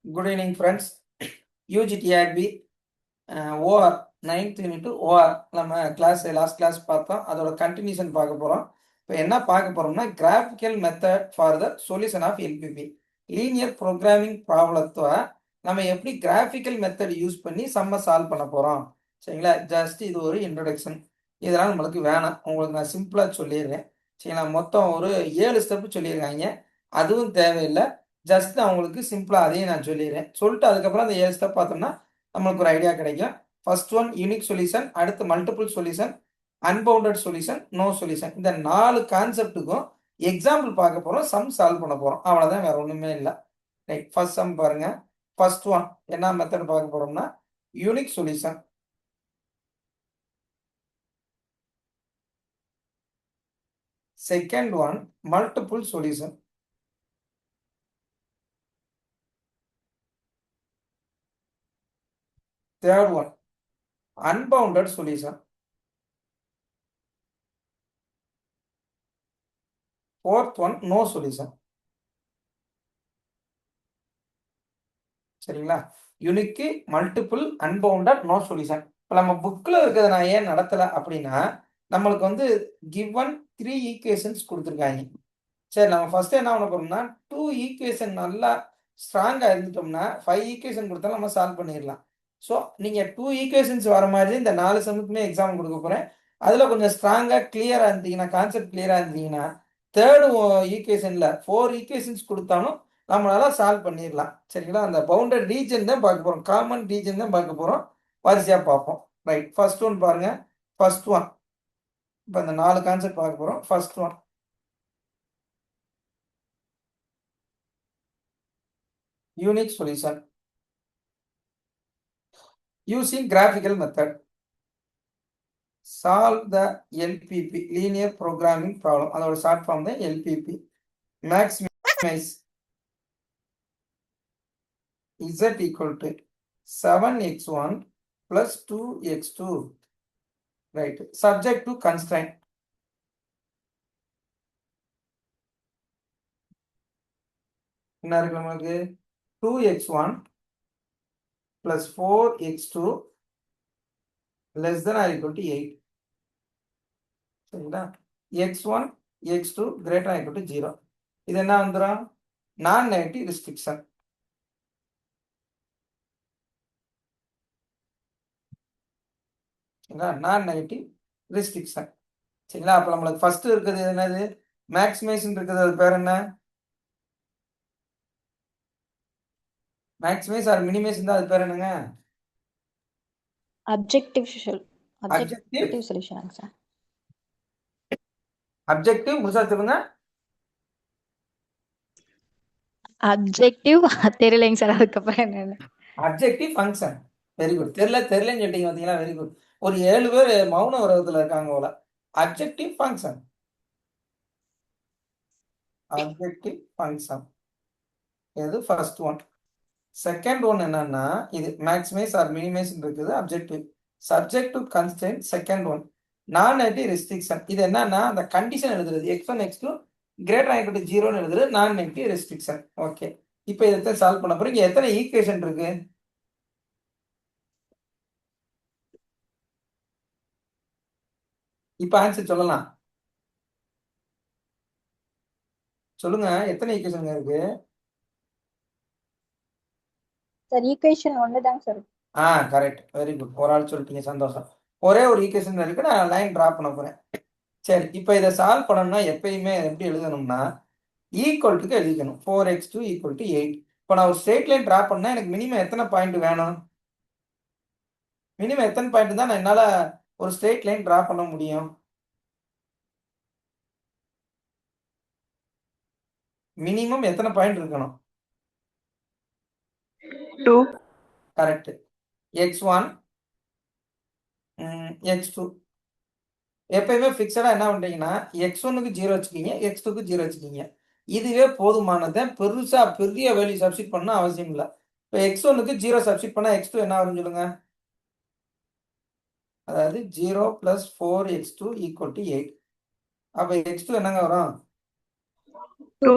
Good evening, friends. UGTRB OR 9th unit OR நம்ம last class பார்த்தோம். அதோட continuation பார்க்க போகிறோம். இப்போ என்ன பார்க்க போகிறோம்னா graphical method for the solution of LPP linear programming ப்ராப்ளத்தை நம்ம எப்படி கிராஃபிக்கல் மெத்தட் யூஸ் பண்ணி செம்ம சால்வ் பண்ண போகிறோம். சரிங்களா? ஜஸ்ட் இது ஒரு இன்ட்ரடக்ஷன். இதெல்லாம் நம்மளுக்கு வேணாம், உங்களுக்கு நான் சிம்பிளாக சொல்லிடுறேன். சரிங்களா? மொத்தம் ஒரு 7 ஸ்டெப்பு சொல்லியிருக்காங்க, அதுவும் தேவையில்லை. ஜஸ்ட் நான் உங்களுக்கு சிம்பிளாக அதையும் நான் சொல்லிடுறேன். சொல்லிட்டு அதுக்கப்புறம் அந்த 7 ஸ்டெப் பார்த்தோம்னா நம்மளுக்கு ஒரு ஐடியா கிடைக்கும். ஃபர்ஸ்ட் ஒன் யூனிக் சொல்யூஷன், அடுத்து multiple solution, unbounded solution, no solution. இந்த 4 கான்செப்ட்டுக்கும் எக்ஸாம்பிள் பார்க்க போகிறோம், சம் சால்வ் பண்ண போகிறோம். அவ்வளோதான், வேற ஒன்றுமே இல்லை. ரைட், ஃபர்ஸ்ட் சம் பாருங்க. ஃபர்ஸ்ட் ஒன் என்ன மெத்தட் பார்க்க போகிறோம்னா unique solution. Second one multiple solution. Third one unbounded solution. Fourth one no solution. சரிங்களா? Unique, multiple, unbounded, no solution. இப்போ நம்ம புக்கில் இருக்கிறத நான் ஏன் நடத்தலை அப்படின்னா, நம்மளுக்கு வந்து கிவன் 3 ஈக்குவேஷன்ஸ் கொடுத்துருக்காங்க. சரி, நம்ம ஃபர்ஸ்ட் என்ன பண்ண போறோம்னா 2 ஈக்குவேஷன் நல்லா ஸ்ட்ராங்காக இருந்துட்டோம்னா 5 ஈக்குவேஷன் கொடுத்தாலும் நம்ம சால்வ் பண்ணிடலாம். ஸோ நீங்கள் 2 ஈக்குவேஷன்ஸ் வர மாதிரி இந்த 4 சமுக்குமே எக்ஸாம் கொடுக்க போகிறேன். அதில் கொஞ்சம் ஸ்ட்ராங்காக கிளியராக இருந்தீங்கன்னா, கான்செப்ட் கிளியராக இருந்தீங்கன்னா, தேர்டு ஈக்குவேஷனில் 4 ஈக்குவேஷன்ஸ் கொடுத்தாலும் நம்மளால சால்வ் பண்ணிடலாம். சரிங்களா? அந்த பவுண்டட் ரீஜன் தான் பார்க்க போகிறோம், காமன் ரீஜன் தான் பார்க்க போகிறோம். வரிசையாக பார்ப்போம். ரைட், ஃபர்ஸ்ட் ஒன் பாருங்க. ஃபர்ஸ்ட் ஒன் இப்போ இந்த 4 கான்செப்ட் பார்க்க போகிறோம். First one unique solution using graphical method. Solve the LPP linear programming problem. அதோட ஷார்ட் ஃபார்ம் தான் LPP. Maximize z equal to 7x1 plus 2x2. Right. Subject to constraint. என்ன இருக்கு நமக்கு? 2x1 plus 4x2 less than or equal to 8. சரிங்களா? x1 x2 greater or equal to 0. இது என்ன வந்துடும்? நான் நெகட்டிவ் ரெஸ்ட்ரிக்ஷன். நான் நெகட்டிவ் ரெஸ்ட்ரிக்ஷன். சரிங்களா? அப்போ நம்மளுக்கு ஃபர்ஸ்ட் இருக்கிறது என்னது? மேக்ஸிமைசேஷன் இருக்குது. அது பேர் என்ன? மேக்ஸிமைஸ் ஆர் மினிமைஸ் தான், அது பேர் என்னங்க? Objective solution sir. அப்ஜெக்டிவ் முழுசா சொல்லுங்க. அப்ஜெக்டிவ் தெரியலைங்க சார். அதுக்கப்புறம் என்ன? Objective function. Very good. தெரியலன்னு சொல்லிட்டீங்க பார்த்தீங்களா? Very good. ஒரு 7 பேர் மௌன உறவத்தில் இருக்காங்க போல. Objective function. அப்ஜெக்டிவ் ஃபங்க்ஷன் இது ஃபர்ஸ்ட் ஒன். செகண்ட் ஒன் என்னன்னா, இது மேக்ஸிமைஸ் ஆர் மினிமைஸ் இருக்குது objective. Subject to constraint second one. நான் நெகட்டிவ் ரெஸ்ட்ரிக்ஷன். இது என்னன்னா அந்த கண்டிஷன் எழுதுறது x1 x2 greater or equal to 0ன்னு எழுதுறது நான் நெகட்டிவ் ரெஸ்ட்ரிக்ஷன். ஓகே, இப்போ இதை சால்வ் பண்ண போறோம். இங்க எத்தனை ஈக்குவேஷன் இருக்கு? இப்போ ஆன்சர் சொல்லலாம். சொல்லுங்க, எத்தனை ஈக்குவேஷன் இருக்கு? சார் ஈக்குவேஷன் 1 தாங்க சார். Correct, very good. ஒரு ஆள் சொல்லிட்டீங்க, சந்தோஷம். ஒரே ஒரு ஈக்குவேஷன் இருக்கு, நான் லைன் டிரா பண்ண போறேன். சரி, இப்போ இதை சால்வ் பண்ணணும்னா எப்பயுமே எப்படி எழுதணும்னா ஈக்குவல்ட்டுக்கு எழுதிக்கணும். 4x2 equal to 8. இப்போ நான் ஒரு ஸ்ட்ரெயிட் லைன் டிரா பண்ணா எனக்கு மினிமம் எத்தனை பாயிண்ட் வேணும்? மினிமம் எத்தனை பாயிண்ட் தான் நான் என்னால் ஒரு ஸ்ட்ரெயிட் லைன் டிரா பண்ண முடியும்? மினிமம் எத்தனை பாயிண்ட் இருக்கணும்? 2. கரெக்ட். x1 x2 எப்பயுமே ஃபிக்ஸடாக என்ன பண்ணுறீங்கன்னா x1க்கு 0 வச்சுக்கிங்க, x2க்கு 0 வச்சுக்கிங்க. இதுவே போதுமானதை பெருசாக பெரிய வேல்யூ சப்ஸ்டிட் பண்ண அவசியம் இல்லை. இப்போ x1க்கு 0 சப்ஸ்டிட் பண்ணால் x2 என்ன வரும்னு சொல்லுங்க. அதாவது 0 + 4x2 = 8. அப்போ x2 என்னங்க வரும்? 2.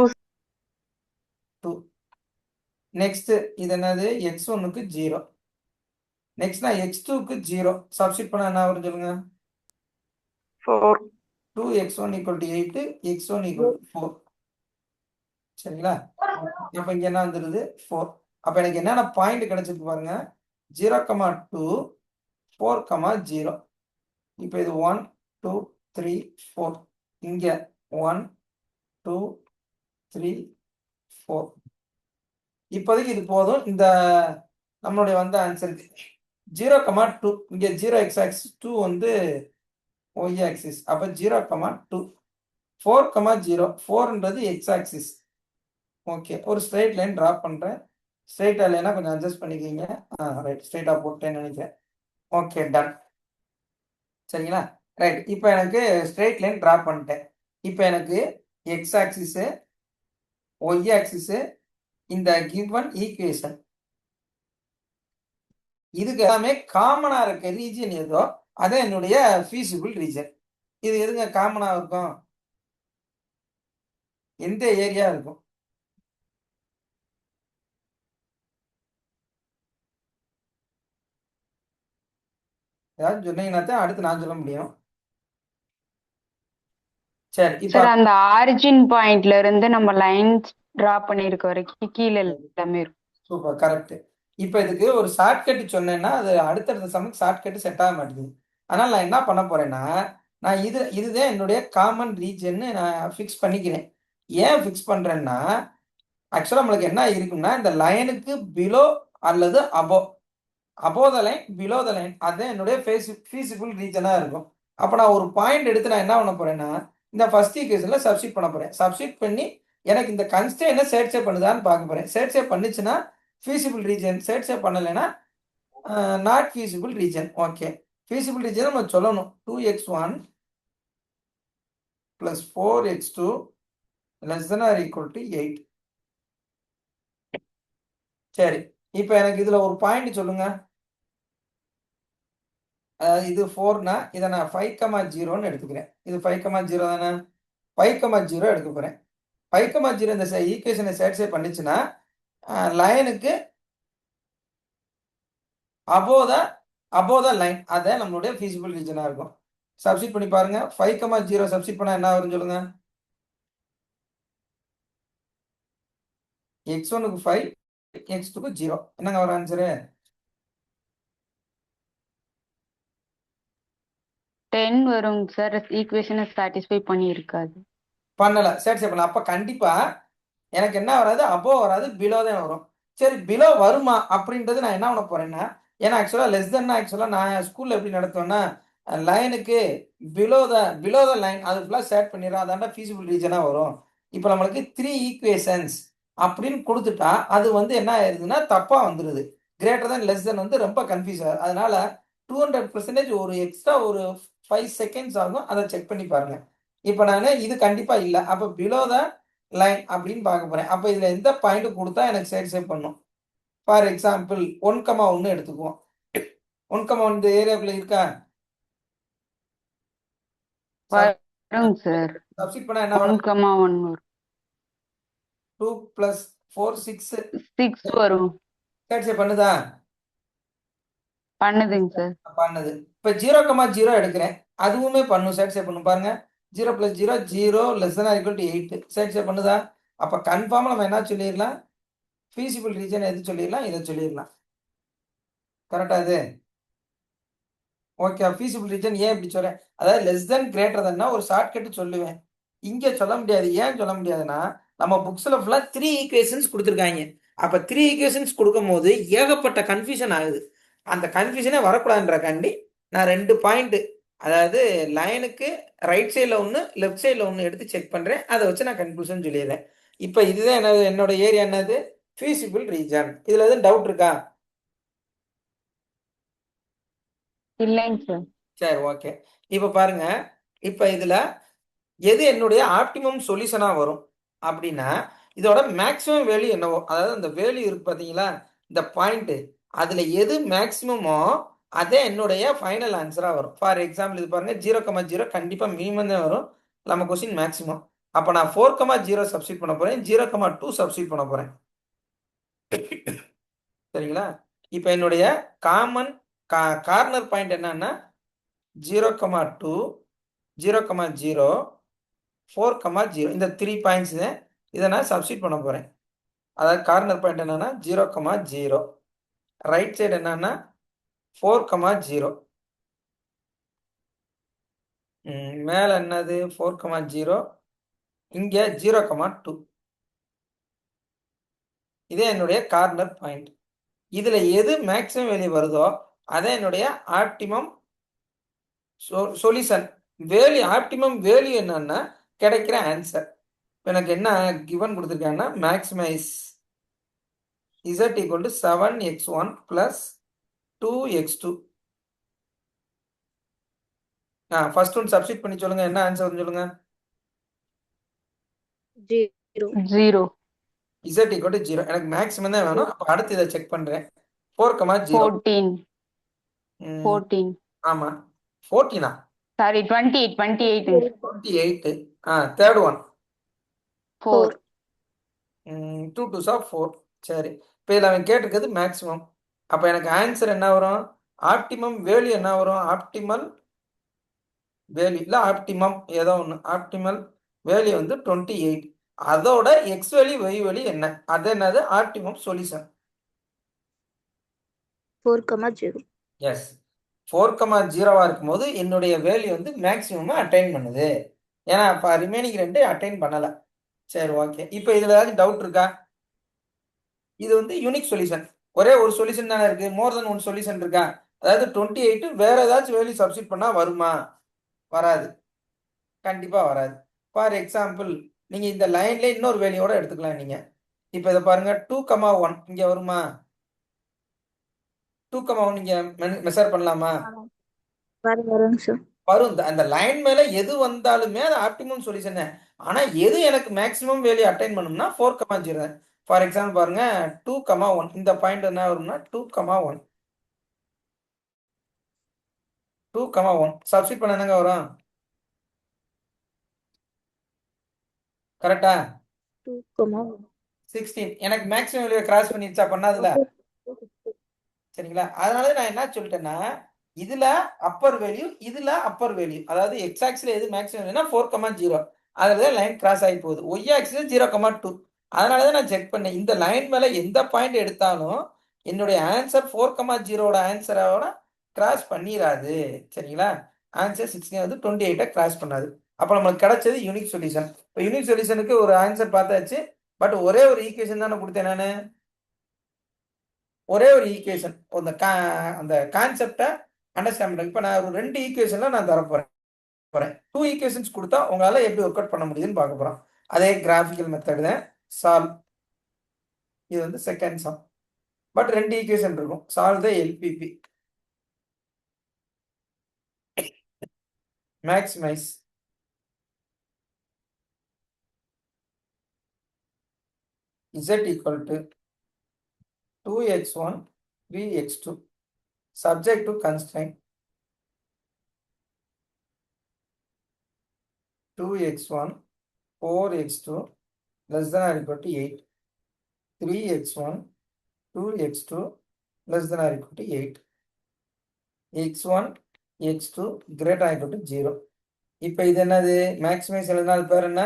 2. நெக்ஸ்ட் இது என்னது x1க்கு 0. நெக்ஸ்ட் நான் x2க்கு 0 சப்ஸ்டிட் பண்ண என்ன வரும் சொல்லுங்க. 4. 2x1 = 8, x1 = 4. சரிங்களா? இப்ப இங்க என்ன வந்துருது 4. அப்ப எனக்கு என்னென்ன பாயிண்ட் கிடைச்சிருக்கு பாருங்க. 0,2 4,0. இப்ப இது 1 2 3 4. இங்க 1 2 3 4. இப்போதைக்கு இது போதும். இந்த நம்மளுடைய வந்த ஆன்சருக்கு 0,2 இங்க 0 x ஆக்சிஸ் 2 வந்து y ஆக்சிஸ். அப்ப 0,2 4,0 4ன்றது x ஆக்சிஸ். ஓகே, ஒரு ஸ்ட்ரெயிட் லைன் டிரா பண்றேன். ஸ்ட்ரெயிட்டா இல்லைன்னா கொஞ்சம் அட்ஜஸ்ட் பண்ணிக்கிங்க. ரைட், ஸ்ட்ரெயிட்டா போட்டேன்னு நினைக்கிறேன். Okay, ton. சரிங்களா? ரைட், இப்போ எனக்கு ஸ்ட்ரெயிட் லைன் டிரா பண்ணிட்டேன். இப்போ எனக்கு எக்ஸ் ஆக்சிஸ் ஒய் ஆக்சிஸ் இந்த கிவன் ஈக்குவேஷன் இதுக்கு எல்லாமே காமனா இருக்க ரீஜன் ஏதோ அது என்னுடைய ஃபீசிபிள் ரீஜன். இது எதுங்க காமனா இருக்கும்? எந்த ஏரியா இருக்கும்? ஏதாவது சொன்னீங்கன்னா தான் அடுத்து நான் சொல்ல முடியும். சரி, இப்போ சார் அந்த ஆரிஜின் பாயிண்ட்ல இருந்து நம்ம லைன்ஸ் டிரா பண்ணிருக்க வரைக்கும் கீழே எல்லாமே இருக்கும். Super, correct. இப்போ இதுக்கு ஒரு ஷார்ட்கட் சொன்னேன்னா அது அடுத்தடுத்த சமக்கு ஷார்ட்கட் செட் ஆக மாட்டேங்குது. அதனால நான் என்ன பண்ண போறேன்னா, நான் இதுதான் என்னுடைய காமன் ரீஜன்னு நான் ஃபிக்ஸ் பண்ணிக்கிறேன். ஏன் ஃபிக்ஸ் பண்றேன்னா, ஆக்சுவலாக நம்மளுக்கு என்ன இருக்குன்னா இந்த லைனுக்கு பிலோ அல்லது above the line below the line அதுதான் என்னுடைய ஃபீசிபிள் ரீஜனாக இருக்கும். அப்போ நான் ஒரு பாயிண்ட் எடுத்து நான் என்ன பண்ண போறேன்னா, இந்த ஃபர்ஸ்ட் ஈக்குவேஷன்ல சப்ஸ்டிட் பண்ண போறேன். சப்ஸ்டிட் பண்ணி எனக்கு இந்த கன்ஸ்டன்ட் சேட்சே பண்ணுதான்னு பார்க்க போறேன். சேட்சே பண்ணுச்சுன்னா ஃபீசிபிள் ரீஜன், சேட்சே பண்ணலைன்னா not feasible region. Okay, feasible region நம்ம சொல்லணும். 2x1 + 4x2 ≤ 8. சரி, இப்போ எனக்கு இதுல ஒரு பாயிண்ட் சொல்லுங்க. இது 4னா இதை நான் 5,0ன்னு எடுத்துக்கிறேன். இது 5,0 தானே? 5,0 எடுக்க போறேன். 5,0 இந்த ஈக்குவேஷனை சேட்சே பண்ணிச்சுன்னா லைனுக்கு அபோத லைன் அதான் நம்மளுடைய ஃபீசிபிள் ரீஜனா இருக்கும். சப்ஸ்டிட் பண்ணி பாருங்க. 5,0 சப்ஸ்டிட் பண்ணா என்ன வரும் சொல்லுங்க. x1க்கு 5 x2க்கு 0. என்னங்க வரும் ஆன்சரு? 10 வரும் சார். ஈக்குவேஷனை சாட்டிஸ்ஃபை பண்ணி இருக்காது. பண்ணல, சேட்சே பண்ணல. அப்ப கண்டிப்பா எனக்கு என்ன வராது, அபோ வராது, பிலோ தான் வரும். சரி, பிலோ வருமா அப்படின்றது நான் என்ன பண்ண போறேன்னா, ஏன்னா ஆக்சுவலா லெஸ் தென் ஆக்சுவலா நான் ஸ்கூல்ல எப்படி நடத்துவேன்னா, லைனுக்கு பிலோ த லைன் அது ஃபுல்லாக சேட் பண்ணிடுறோம். அதாண்டா ஃபீசிபிள் ரீஜனா வரும். இப்போ நம்மளுக்கு 3 ஈக்குவேஷன்ஸ் அப்படின்னு கொடுத்துட்டா அது வந்து என்ன ஆயிருதுன்னா தப்பா வந்துடுது. கிரேட்டர் than லெஸ் தென் வந்து ரொம்ப கன்ஃபியூஸ் ஆகுது. அதனால 200% ஒரு எக்ஸ்ட்ரா ஒரு 5 செகண்ட்ஸ் ஆகும். அதை செக் பண்ணி பாருங்க. இப்போ நான் இது கண்டிப்பா இல்லை. அப்போ பிலோ த லைன் அப்படின்னு பார்க்க போறேன். அப்போ இதுல எந்த பாயிண்ட் கொடுத்தா எனக்கு சேவ் பண்ணும்? ஃபார் எக்ஸாம்பிள் 1,1 எடுத்துக்குவோம். 1,1 இந்த ஏரியாக்குள்ள இருக்கா? வரும் சார். சப்ஸ்டிட் பண்ணா என்ன வரும்? 1,1 வரும். 2 + 4 6 6 வரும். சேவ் பண்ணுதா? பண்ணுதுங்க சார். பண்ணுது. இப்போ 0,0 எடுக்கிறேன். அதுவுமே பண்ணும், சேவ் பண்ணும் பாருங்க. 0 + 0 0 <= 8 சேவ் பண்ணுதா? அப்ப கன்ஃபார்மா நம்ம என்ன சொல்லிடலாம், ஃபீசிபிள் ரீஜன் எது சொல்லிடலாம், இதை சொல்லிடலாம். கரெக்டா இது? ஓகே, ஃபீசிபிள் ரீஜன் ஏன் இப்படி சொல்றேன், அதாவது லெஸ் தென் கிரேட்டர் தன்னா ஒரு ஷார்ட்கட் சொல்லுவேன். இங்க சொல்ல முடியாது. ஏன் சொல்ல முடியாதுன்னா நம்ம புக்ஸ்ல ஃபுல்லா 3 ஈக்குவேஷன்ஸ் கொடுத்துருக்காங்க. அப்ப 3 ஈக்குவேஷன்ஸ் கொடுக்கும் போது ஏகப்பட்ட கன்ஃபியூஷன் ஆகுது. அந்த கன்ஃபியூஷனே வரக்கூடாதுன்றக்காண்டி நான் 2 பாயிண்ட், அதாவது லைனுக்கு ரைட் சைடில் ஒன்று லெஃப்ட் சைடில் ஒன்று எடுத்து செக் பண்ணுறேன். அதை வச்சு நான் கன்க்ளூஷன் சொல்லிடுறேன். இப்போ இதுதான் என்னோட ஏரியா என்னது, ஃபீசிபிள் ரீஜன். இதில் எதுவும் டவுட் இருக்கா? இல்லைங்க சார். சரி, ஓகே. இப்போ பாருங்க, இப்போ இதில் எது என்னுடைய ஆப்டிமம் சொல்யூஷனாக வரும் அப்படின்னா, இதோட மேக்ஸிமம் வேல்யூ என்னவோ, அதாவது அந்த வேல்யூ இருக்கு பார்த்தீங்களா, இந்த பாயிண்ட், அதில் எது மேக்ஸிமமோ அதே என்னுடைய ஃபைனல் ஆன்சராக வரும். ஃபார் எக்ஸாம்பிள் இது பாருங்க, 0,0 கண்டிப்பாக மினிமம் தான் வரும். நம்ம கொஸ்டின் மேக்ஸிமம். அப்போ நான் 4,0 சப்ஸ்டிட் பண்ண போகிறேன், 0,2 சப்ஸ்டிட் பண்ண போகிறேன். சரிங்களா? இப்போ என்னுடைய காமன் கார்னர் பாயிண்ட் என்னன்னா 0,2 0,0 4,0 இந்த 3 பாயிண்ட்ஸ் இதை நான் சப்ஸ்டிட் பண்ண போறேன். அதாவது கார்னர் பாயிண்ட் என்னன்னா 0,0 ரைட் சைடு என்னன்னா 4,0 மேல என்னது 4,0 இங்க 0,2 இதே என்னுடைய கார்னர் பாயிண்ட். இதுல எது மேக்ஸிமம் வேல்யூ வருதோ அதே என்னுடைய optimum solution. Value optimum value என்னன்னா கிடைக்கிற ஆன்சர். எனக்கு என்ன கிவன் கொடுத்துருக்காங்கன்னா maximise z equal to 7x1 plus 2x2. First one substitute பண்ணி சொல்லுங்க, என்ன ஆன்சர் சொல்லுங்க. 0. 0. z equal to 0. எனக்கு மேக்ஸிமம் தான் வேணும். அப்போ அடுத்து இதை செக் பண்றேன். 4,0 14. 14. ஆமா 14. Sorry, 28. 28. 28. Third one 4. 2 2s of 4. சரி, இப்போ இதில் அவன் கேட்டிருக்கிறது மேக்ஸிமம். அப்போ எனக்கு ஆன்சர் என்ன வரும்? ஆப்டிமம் வேல்யூ என்ன வரும்? ஆப்டிமல் வேல்யூ இல்லை ஆப்டிமம் ஏதோ ஒன்று. ஆப்டிமல் வேல்யூ வந்து 28. அதோட எக்ஸ் வேல்யூ ஒய் வேல்யூ என்ன? அது என்னது? Optimum solution. 4,0. எஸ், 4,0 இருக்கும்போது என்னுடைய வேல்யூ வந்து மேக்ஸிமம் அட்டைன் பண்ணுது. ஏன்னா அப்போ ரிமைனிங் 2 அட்டைன் பண்ணலை. சரி, ஓகே. இப்போ இதில் ஏதாவது டவுட் இருக்கா? இது வந்து யூனிக் சொல்யூஷன். ஒரே ஒரு சொல்யூஷன் தானே இருக்கு, மோர் தென் ஒன் சொல்யூஷன் இருக்கா? அதாவது 28 வேற ஏதாச்சும் வேல்யூ சப்ஸ்டிட் பண்ணா வருமா? வராது, கண்டிப்பா வராது. ஃபார் எக்ஸாம்பிள் நீங்க இந்த லைன்ல இன்னொரு வேல்யூவோட எடுத்துக்கலாம் நீங்க. இப்போ இதை பாருங்க 2,1 இங்க வருமா? 2,1 இங்க மெஷர் பண்ணலாமா? வருங்க சார். வரும். அந்த லைன் மேல எது வந்தாலுமே அது ஆப்டிமம் சொல்யூஷன். ஆனா எது எனக்கு மேக்ஸிமம் வேல்யூ அட்டைன் பண்ணும்னா 4,0. ஃபார் எக்ஸாம்பிள் பாருங்க 2,1 இந்த பாயிண்ட் என்ன வரும்னா 2,1 2,1 சப்ஸ்டிட் பண்ண என்னங்க வரும்? கரெக்டா? 2,1. 16. எனக்கு மேக்ஸிமம் வேல்யூ கிராஸ் பண்ணிருச்சா? பண்ணாதுல. சரிங்களா? அதனால நான் என்ன சொல்லிட்டேன்னா இதுல அப்பர் வேல்யூ இதுல அப்பர் வேல்யூ, அதாவது எக்ஸ் ஆக்சில எது மேக்ஸிமம் வேல்யூனா 4,0. அதுலதான் லைன் கிராஸ் ஆகி போகுது. ஒய் ஆக்சில 0,2. அதனாலதான் நான் செக் பண்ணேன். இந்த லைன் மேல எந்த பாயிண்ட் எடுத்தாலும் என்னுடைய ஆன்சர் 4,0 ஆன்சரோட கிராஸ் பண்ணிடாது. சரிங்களா? ஆன்சர் 16 வந்து 28 கிராஸ் பண்ணாது. அப்ப நம்மளுக்கு கிடைச்சது யூனிக் சொல்யூஷன். இப்போ யூனிக் சொல்யூஷனுக்கு ஒரு ஆன்சர் பார்த்தாச்சு. பட் ஒரே ஒரு ஈக்குவேஷன் தானே கொடுத்தேன் நானு. ஒரே ஒரு ஈக்குவேஷன் அந்த கான்செப்டை அண்டர்ஸ்டாண்ட் பண்ணுங்க. இப்போ நான் ஒரு 2 ஈக்குவேஷன்ல நான் தரப்போறேன். 2 ஈக்குவேஷன்ஸ் கொடுத்தா உங்களால எப்படி ஒர்க் அவுட் பண்ண முடியுதுன்னு பார்க்க போறோம். அதே கிராஃபிக்கல் மெத்தட் தான் சால்வ். இது வந்து செகண்ட் சம். பட் 2 ஈக்குவேஷன் இருக்கும். Solve the LPP. Maximise z equal to 2x1 3x2 subject to constraint 2x1 4x2 less than or equal to 8. 3x1 2x2 less than or equal to 8. x1 x2 greater or equal to 0. இப்போ இது என்னது? Maximise எழுதினால் பேர் என்ன?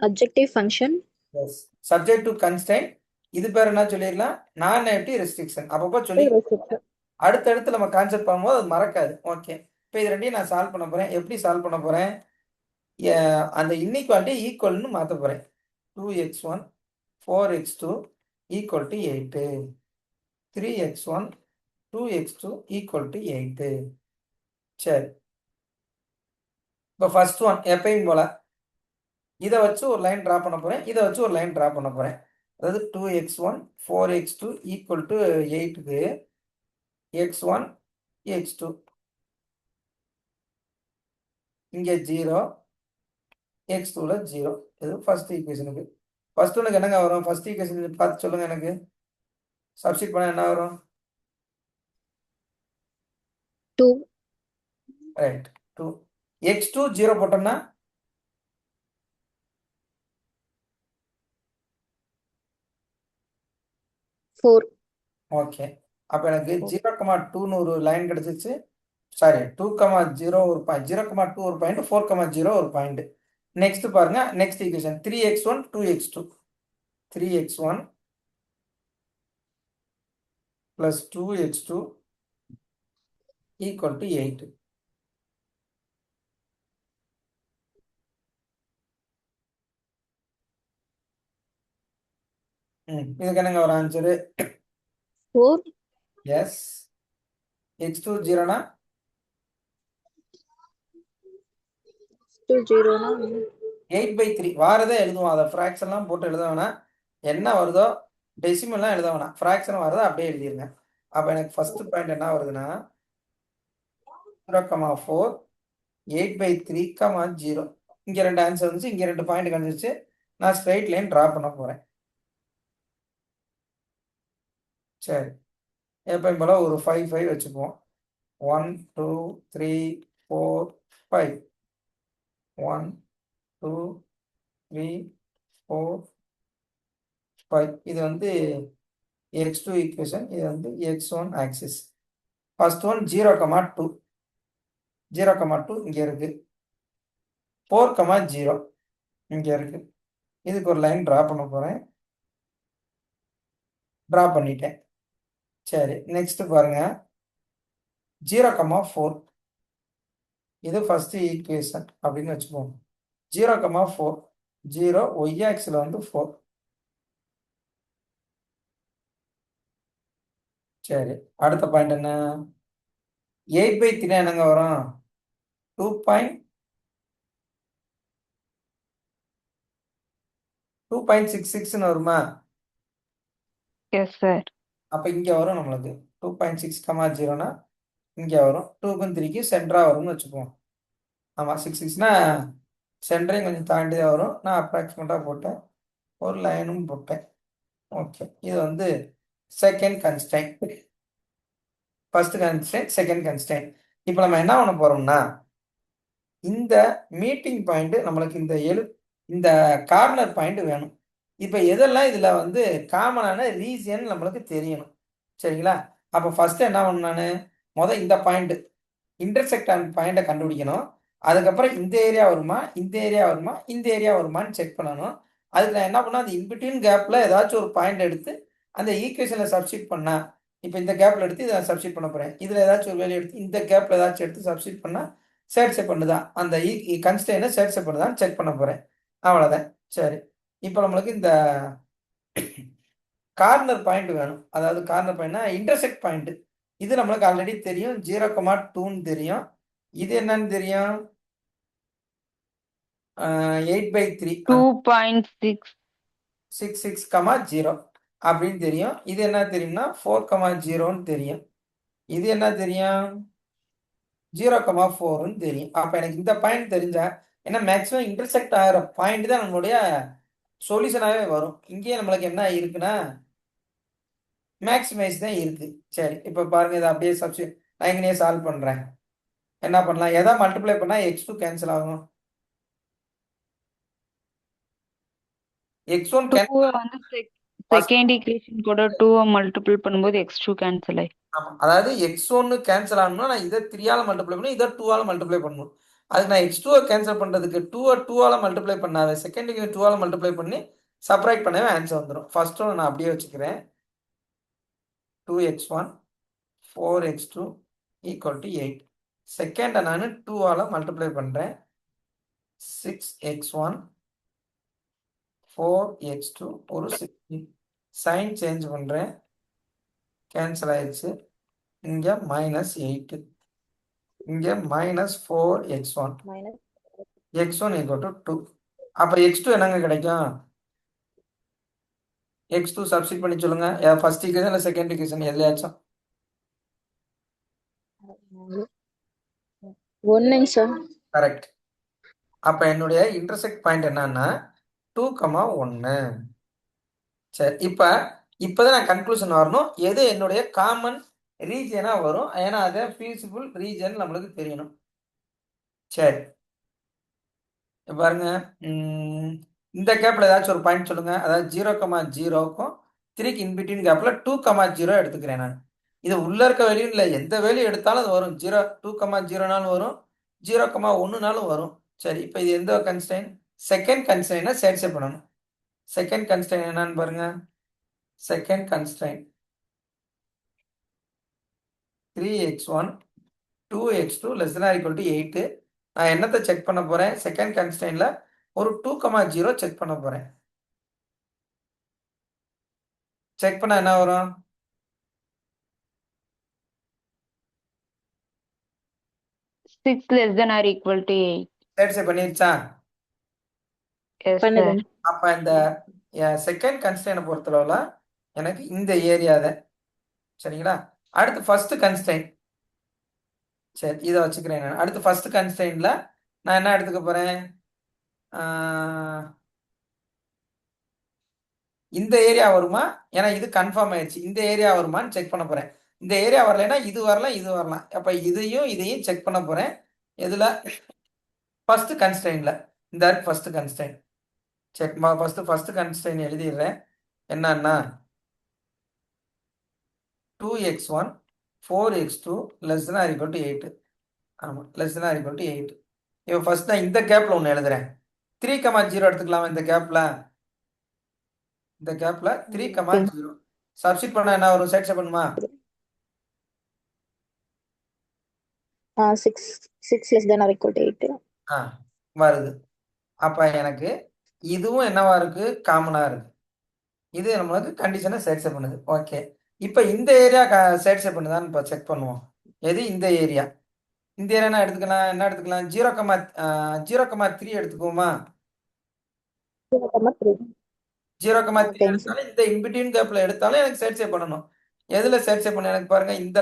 Objective function. Yes, subject to constraint. இது பேர் என்ன சொல்லிடலாம்? நான் நெகட்டிவ் ரெஸ்ட்ரிக்ஷன். அப்பப்போ சொல்லி அடுத்தடுத்து நம்ம கான்செப்ட் பண்ணும்போது அது மறக்காது. ஓகே, இப்போ இது ரெண்டையும் நான் சால்வ் பண்ண போறேன். எப்படி சால்வ் பண்ண போறேன்? அந்த இன்இக்வாலிட்டி ஈக்குவல்னு மாற்ற போறேன். 2x1 4x2 equal to 8. 3x1 2x2 equal to 8. சரி, இப்போ ஃபர்ஸ்ட் ஒன் எப்பயும் போல இதை வச்சு ஒரு லைன் டிரா பண்ண போறேன். இதை வச்சு ஒரு லைன் டிரா பண்ண போறேன். அதாவது 2x1 4x2 equal to 8க்கு x1 x2 இங்கே 0 x2ல 0. இது ஃபர்ஸ்ட் ஈக்குவேஷனுக்கு. ஃபர்ஸ்ட் ஒனுக்கு என்னங்க வரும்? ஃபர்ஸ்ட் ஈக்குவேஷன் பார்த்து சொல்லுங்க. எனக்கு சப்ஸ்டிட் பண்ண என்ன வரும்? 2. ரைட், 2. x2 0 போட்டோம்னா 4. ஓகே. அப்போ எனக்கு 0,2ன்னு ஒரு லைன் கிடைச்சிச்சு. சாரி 2,0 ஒரு பாயிண்ட், 0,2 ஒரு பாயிண்ட், 4,0 ஒரு பாயிண்ட். நெக்ஸ்ட் பாருங்க, next equation 3x1 2x2, 3x1 plus 2x2 equal to 8. இதுக்கு என்னங்க ஒரு ஆன்சரு? 4. எஸ். x2 0னா 2 0 னா 8/3 வாரதை எழுதுவோம். அதை ஃப்ராக்ஷன்லாம் போட்டு எழுத வேணாம். என்ன வருதோ டெசிமல்லாம் எழுத வேணாம். ஃப்ராக்ஷன் வரதோ அப்படியே எழுதிருங்க. அப்போ எனக்கு ஃபர்ஸ்ட் பாயிண்ட் என்ன வருதுன்னா 0,4 8/3, 0. இங்க 2 ஆன்சர் வந்துச்சு, இங்க 2 பாயிண்ட் கிடைச்சிச்சு. நான் ஸ்ட்ரைட் லைன் டிரா பண்ண போறேன். சரி, எப்பயும் போல ஒரு 5 5 வச்சுக்குவோம். 1 2 3 4 5. 1 2 3 4 5. இது வந்து x2 ஈக்குவேஷன், இது வந்து x1 ஆக்சிஸ். ஃபர்ஸ்ட் ஒன் 0,2, 0,2 இங்க இருக்கு. 4,0 இங்க இருக்கு. இதுக்கு ஒரு லைன் டிரா பண்ண போறேன். டிரா பண்ணிட்டேன். சரி, நெக்ஸ்ட் பாருங்க 0,4. இது ஃபர்ஸ்ட் ஈக்குவேஷன் அப்படின்னு வச்சுப்போம். 0,4 0 y ஆக்சில் வந்து 4. சரி, அடுத்த பாயிண்ட் என்ன? 8/3 என்னங்க வரும்? 2.66ன்னு வருமா? Yes sir. அப்ப இங்க வரும் நம்மளுக்கு 2.6,0னா இங்க வரும். 2க்கும் 3க்கும் சென்டரா வரும்னு வச்சுப்போம். ஆமா, 66னா சென்டரையும் கொஞ்சம் தாண்டி தான் வரும். நான் அப்ராக்சிமேட்டா போட்டேன், ஒரு லைனும் போட்டேன். ஓகே, இது வந்து second constraint. First constraint, second constraint. இப்போ நம்ம என்ன பண்ண போறோம்னா, இந்த மீட்டிங் பாயிண்ட் நம்மளுக்கு இந்த கார்னர் பாயிண்ட் வேணும். இப்போ எதெல்லாம் இதுல வந்து காமனான ரீஜியன் நம்மளுக்கு தெரியணும். சரிங்களா? அப்போ ஃபர்ஸ்ட் என்ன பண்ணணும்? நான் இந்த பாயிண்ட் இன்டர்செக்ட் பாயிண்ட்டை கண்டுபிடிக்கணும். அதுக்கப்புறம் இந்த ஏரியா வருமா, இந்த ஏரியா வருமா, இந்த ஏரியா வருமான்னு செக் பண்ணணும். அதுக்கு நான் என்ன பண்ணேன், அந்த இன்பிட்வீன் கேப்ல ஏதாச்சும் ஒரு பாயிண்ட் எடுத்து அந்த ஈக்குவேஷன்ல சப்ஸ்டிட் பண்ணா, இப்போ இந்த கேப்ல எடுத்து இதை சப்ஸ்டிட் பண்ண போறேன். இதுல ஏதாச்சும் ஒரு வேல்யூ எடுத்து இந்த கேப்ல ஏதாச்சும் எடுத்து சப்ஸ்டிட் பண்ணா சேட்ஸை பண்ணுதான், அந்த கன்ஸ்டன்ட் சேட்ஸை பண்ணுதான்னு செக் பண்ண போறேன். அவ்வளவுதான். சரி, இப்போ நம்மளுக்கு இந்த கார்னர் பாயிண்ட் வேணும். அதாவது கார்னர் பாயிண்ட்னா இன்டர்செக்ட் பாயிண்ட். இது நம்மளுக்கு ஆல்ரெடி தெரியும், 0,2ன்னு தெரியும். இது என்னன்னு தெரியும்? 8/3 2.6. 66,0 அப்படின்னு தெரியும். இது என்ன தெரியும்னா 4,0ன்னு தெரியும். இது என்ன தெரியும்? 0,4ன்னு தெரியும். அப்ப எனக்கு இந்த பாயிண்ட் தெரிஞ்சா, ஏன்னா மேக்ஸிமம் இன்டர்செக்ட் ஆகிற பாயிண்ட் தான் நம்மளுடைய சொல்யூஷனாவே வரும். இங்கேயே நம்மளுக்கு என்ன இருக்குன்னா மேக்ஸிமைஸ் தான் இருக்கு. சரி, இப்போ பாருங்க, இதை அப்படியே நான் இங்கேயே சால்வ் பண்றேன். என்ன பண்ணலாம்? எதை மல்டிப்ளை பண்ணா x2 கேன்சல் ஆகும்? x1 2 வந்து செகண்ட் ஈக்குவேஷன் கூட 2 மல்டிபிள் பண்ணும்போது x2 கேன்சல் ஆயி. ஆமா, அதாவது x1 கேன்சல் ஆகணும்னா நான் இதை 3ஆல மல்டிப்ளை பண்ணி இதை 2ஆல மல்டிப்ளை பண்ணணும். அதுக்கு நான் x2 கேன்சல் பண்றதுக்கு 2ஆல மல்டிப்ளை பண்ணாவே செகண்ட் ஈக்குவேஷன் 2ஆல மல்டிப்ளை பண்ணி சப்ராக்ட் பண்ணவே ஆன்சர் வந்துடும். ஃபர்ஸ்ட் ஒன் நான் அப்படியே வச்சுக்கிறேன். 2x1 4x2 equal to 8. செகண்டை நான் 2ஆல மல்டிப்ளை பண்றேன். 6x1 4x2 ஒரு 16. சைன் சேஞ்ச் பண்றேன், கேன்சல் ஆயிடுச்சு. இங்க -8, இங்க -4x1, minus x1 equal to 2. அப்ப x2 என்னங்க கிடைக்கும்? x2 சப்ஸ்டிட் பண்ணி சொல்லுங்க. ஃபர்ஸ்ட் ஈக்குவேஷன் இல்ல செகண்ட் ஈக்குவேஷன் எதுலயாச்சும். 1 சார். கரெக்ட். அப்ப என்னுடைய இன்டர்செக்ட் பாயிண்ட் என்னன்னா 2,1. சரி, இப்பதான் நான் கன்க்ளூஷன் வரணும். எது என்னுடைய காமன் ரீஜியனா வரும், ஏன்னா அதை ஃபீஸிபிள் ரீஜன் நம்மளுக்கு தெரியணும். சரி, பாருங்க, இந்த கேப்ல ஏதாச்சும் ஒரு பாயிண்ட் சொல்லுங்க. அதாவது 0,0க்கும் 3க்கு இன்பிட்வீன் கேப்ல 2,0 எடுத்துக்கிறேன் நான். இது உள்ள இருக்க வேல்யூ இல்லை, எந்த வேல்யூ எடுத்தாலும் அது வரும். 2,0நாலும் வரும், 0,1நாலும் வரும். சரி, இப்போ இது எந்த கன்ஸ்ட்ரெயின்? செகண்ட் கன்ஸ்ட்ரெயினை சேட்ஸ்அப் பண்ணணும். செகண்ட் கன்ஸ்ட்ரெயின் என்னன்னு பாருங்க. Second constraint 3x1 2x2 <= 8. நான் என்னத்தை செக் பண்ண போறேன்? செகண்ட் கன்ஸ்ட்ரெயின்ல ஒரு 2,0 செக் பண்ண போறேன். செக் பண்ணா என்ன வரும்? 6 <= 8. சேட்ஸ்அப் பண்ணிருச்சா? Yes, sir. பண்ணுதுங்க. அப்ப இந்த செகண்ட் கன்ஸ்ட்ரெயினை பொறுத்தளவுல எனக்கு இந்த ஏரியா தான். சரிங்களா? அடுத்து ஃபர்ஸ்ட் கன்ஸ்ட்ரெயின். சரி, இதை வச்சுக்கிறேன் நான். அடுத்து ஃபர்ஸ்ட் கன்ஸ்ட்ரெயின்ல நான் என்ன எடுத்துக்க போறேன்? இந்த ஏரியா வருமா? ஏன்னா இது கன்ஃபார்ம் ஆயிடுச்சு. இந்த ஏரியா வருமான்னு செக் பண்ண போறேன். இந்த ஏரியா வரலைன்னா இது வரலாம், இது வரலாம். அப்ப இதையும் செக் பண்ண போறேன். எதுல? ஃபர்ஸ்ட் கன்ஸ்ட்ரெயின்ல. இந்த first constraint check. First constraint எழுதிடுறேன். என்னன்னா 2x1 4x2 <= 8. ஆமா, <= 8. இப்போ ஃபர்ஸ்ட் நான் இந்த கேப்ல ஒன்று எழுதுறேன். 3,0 எடுத்துக்கலாமா? இந்த கேப்ல 3,0 சப்ஸ்டிட் பண்ணா என்ன வரும்? சேட்ஸ்அப் பண்ணுமா? 6 <= 8. ஆ, வருது. அப்ப எனக்கு இதுவும் என்னவா இருக்கு? காமனா இருக்கு. இது நம்மளுக்கு கண்டிஷனை சேட்ஸ்அப் பண்ணுது. ஓகே, இப்போ இந்த ஏரியா சேட்ஸ்அப் பண்ணுதான்னு இப்போ செக் பண்ணுவோம். எது? இந்த ஏரியா. இந்த ஏரியா என்ன எடுத்துக்கலாம்? 0,3 எடுத்துக்குவோமா? 0,3. 0,3 ஓகேங்க சார். எடுத்தாலும் இந்த இன்பிட்வீன் கேப்ல எடுத்தாலும் எனக்கு சேட்ஸ்அப் பண்ணணும். எதுல சேட்ஸ்அப் பண்ண? எனக்கு பாருங்க, இந்த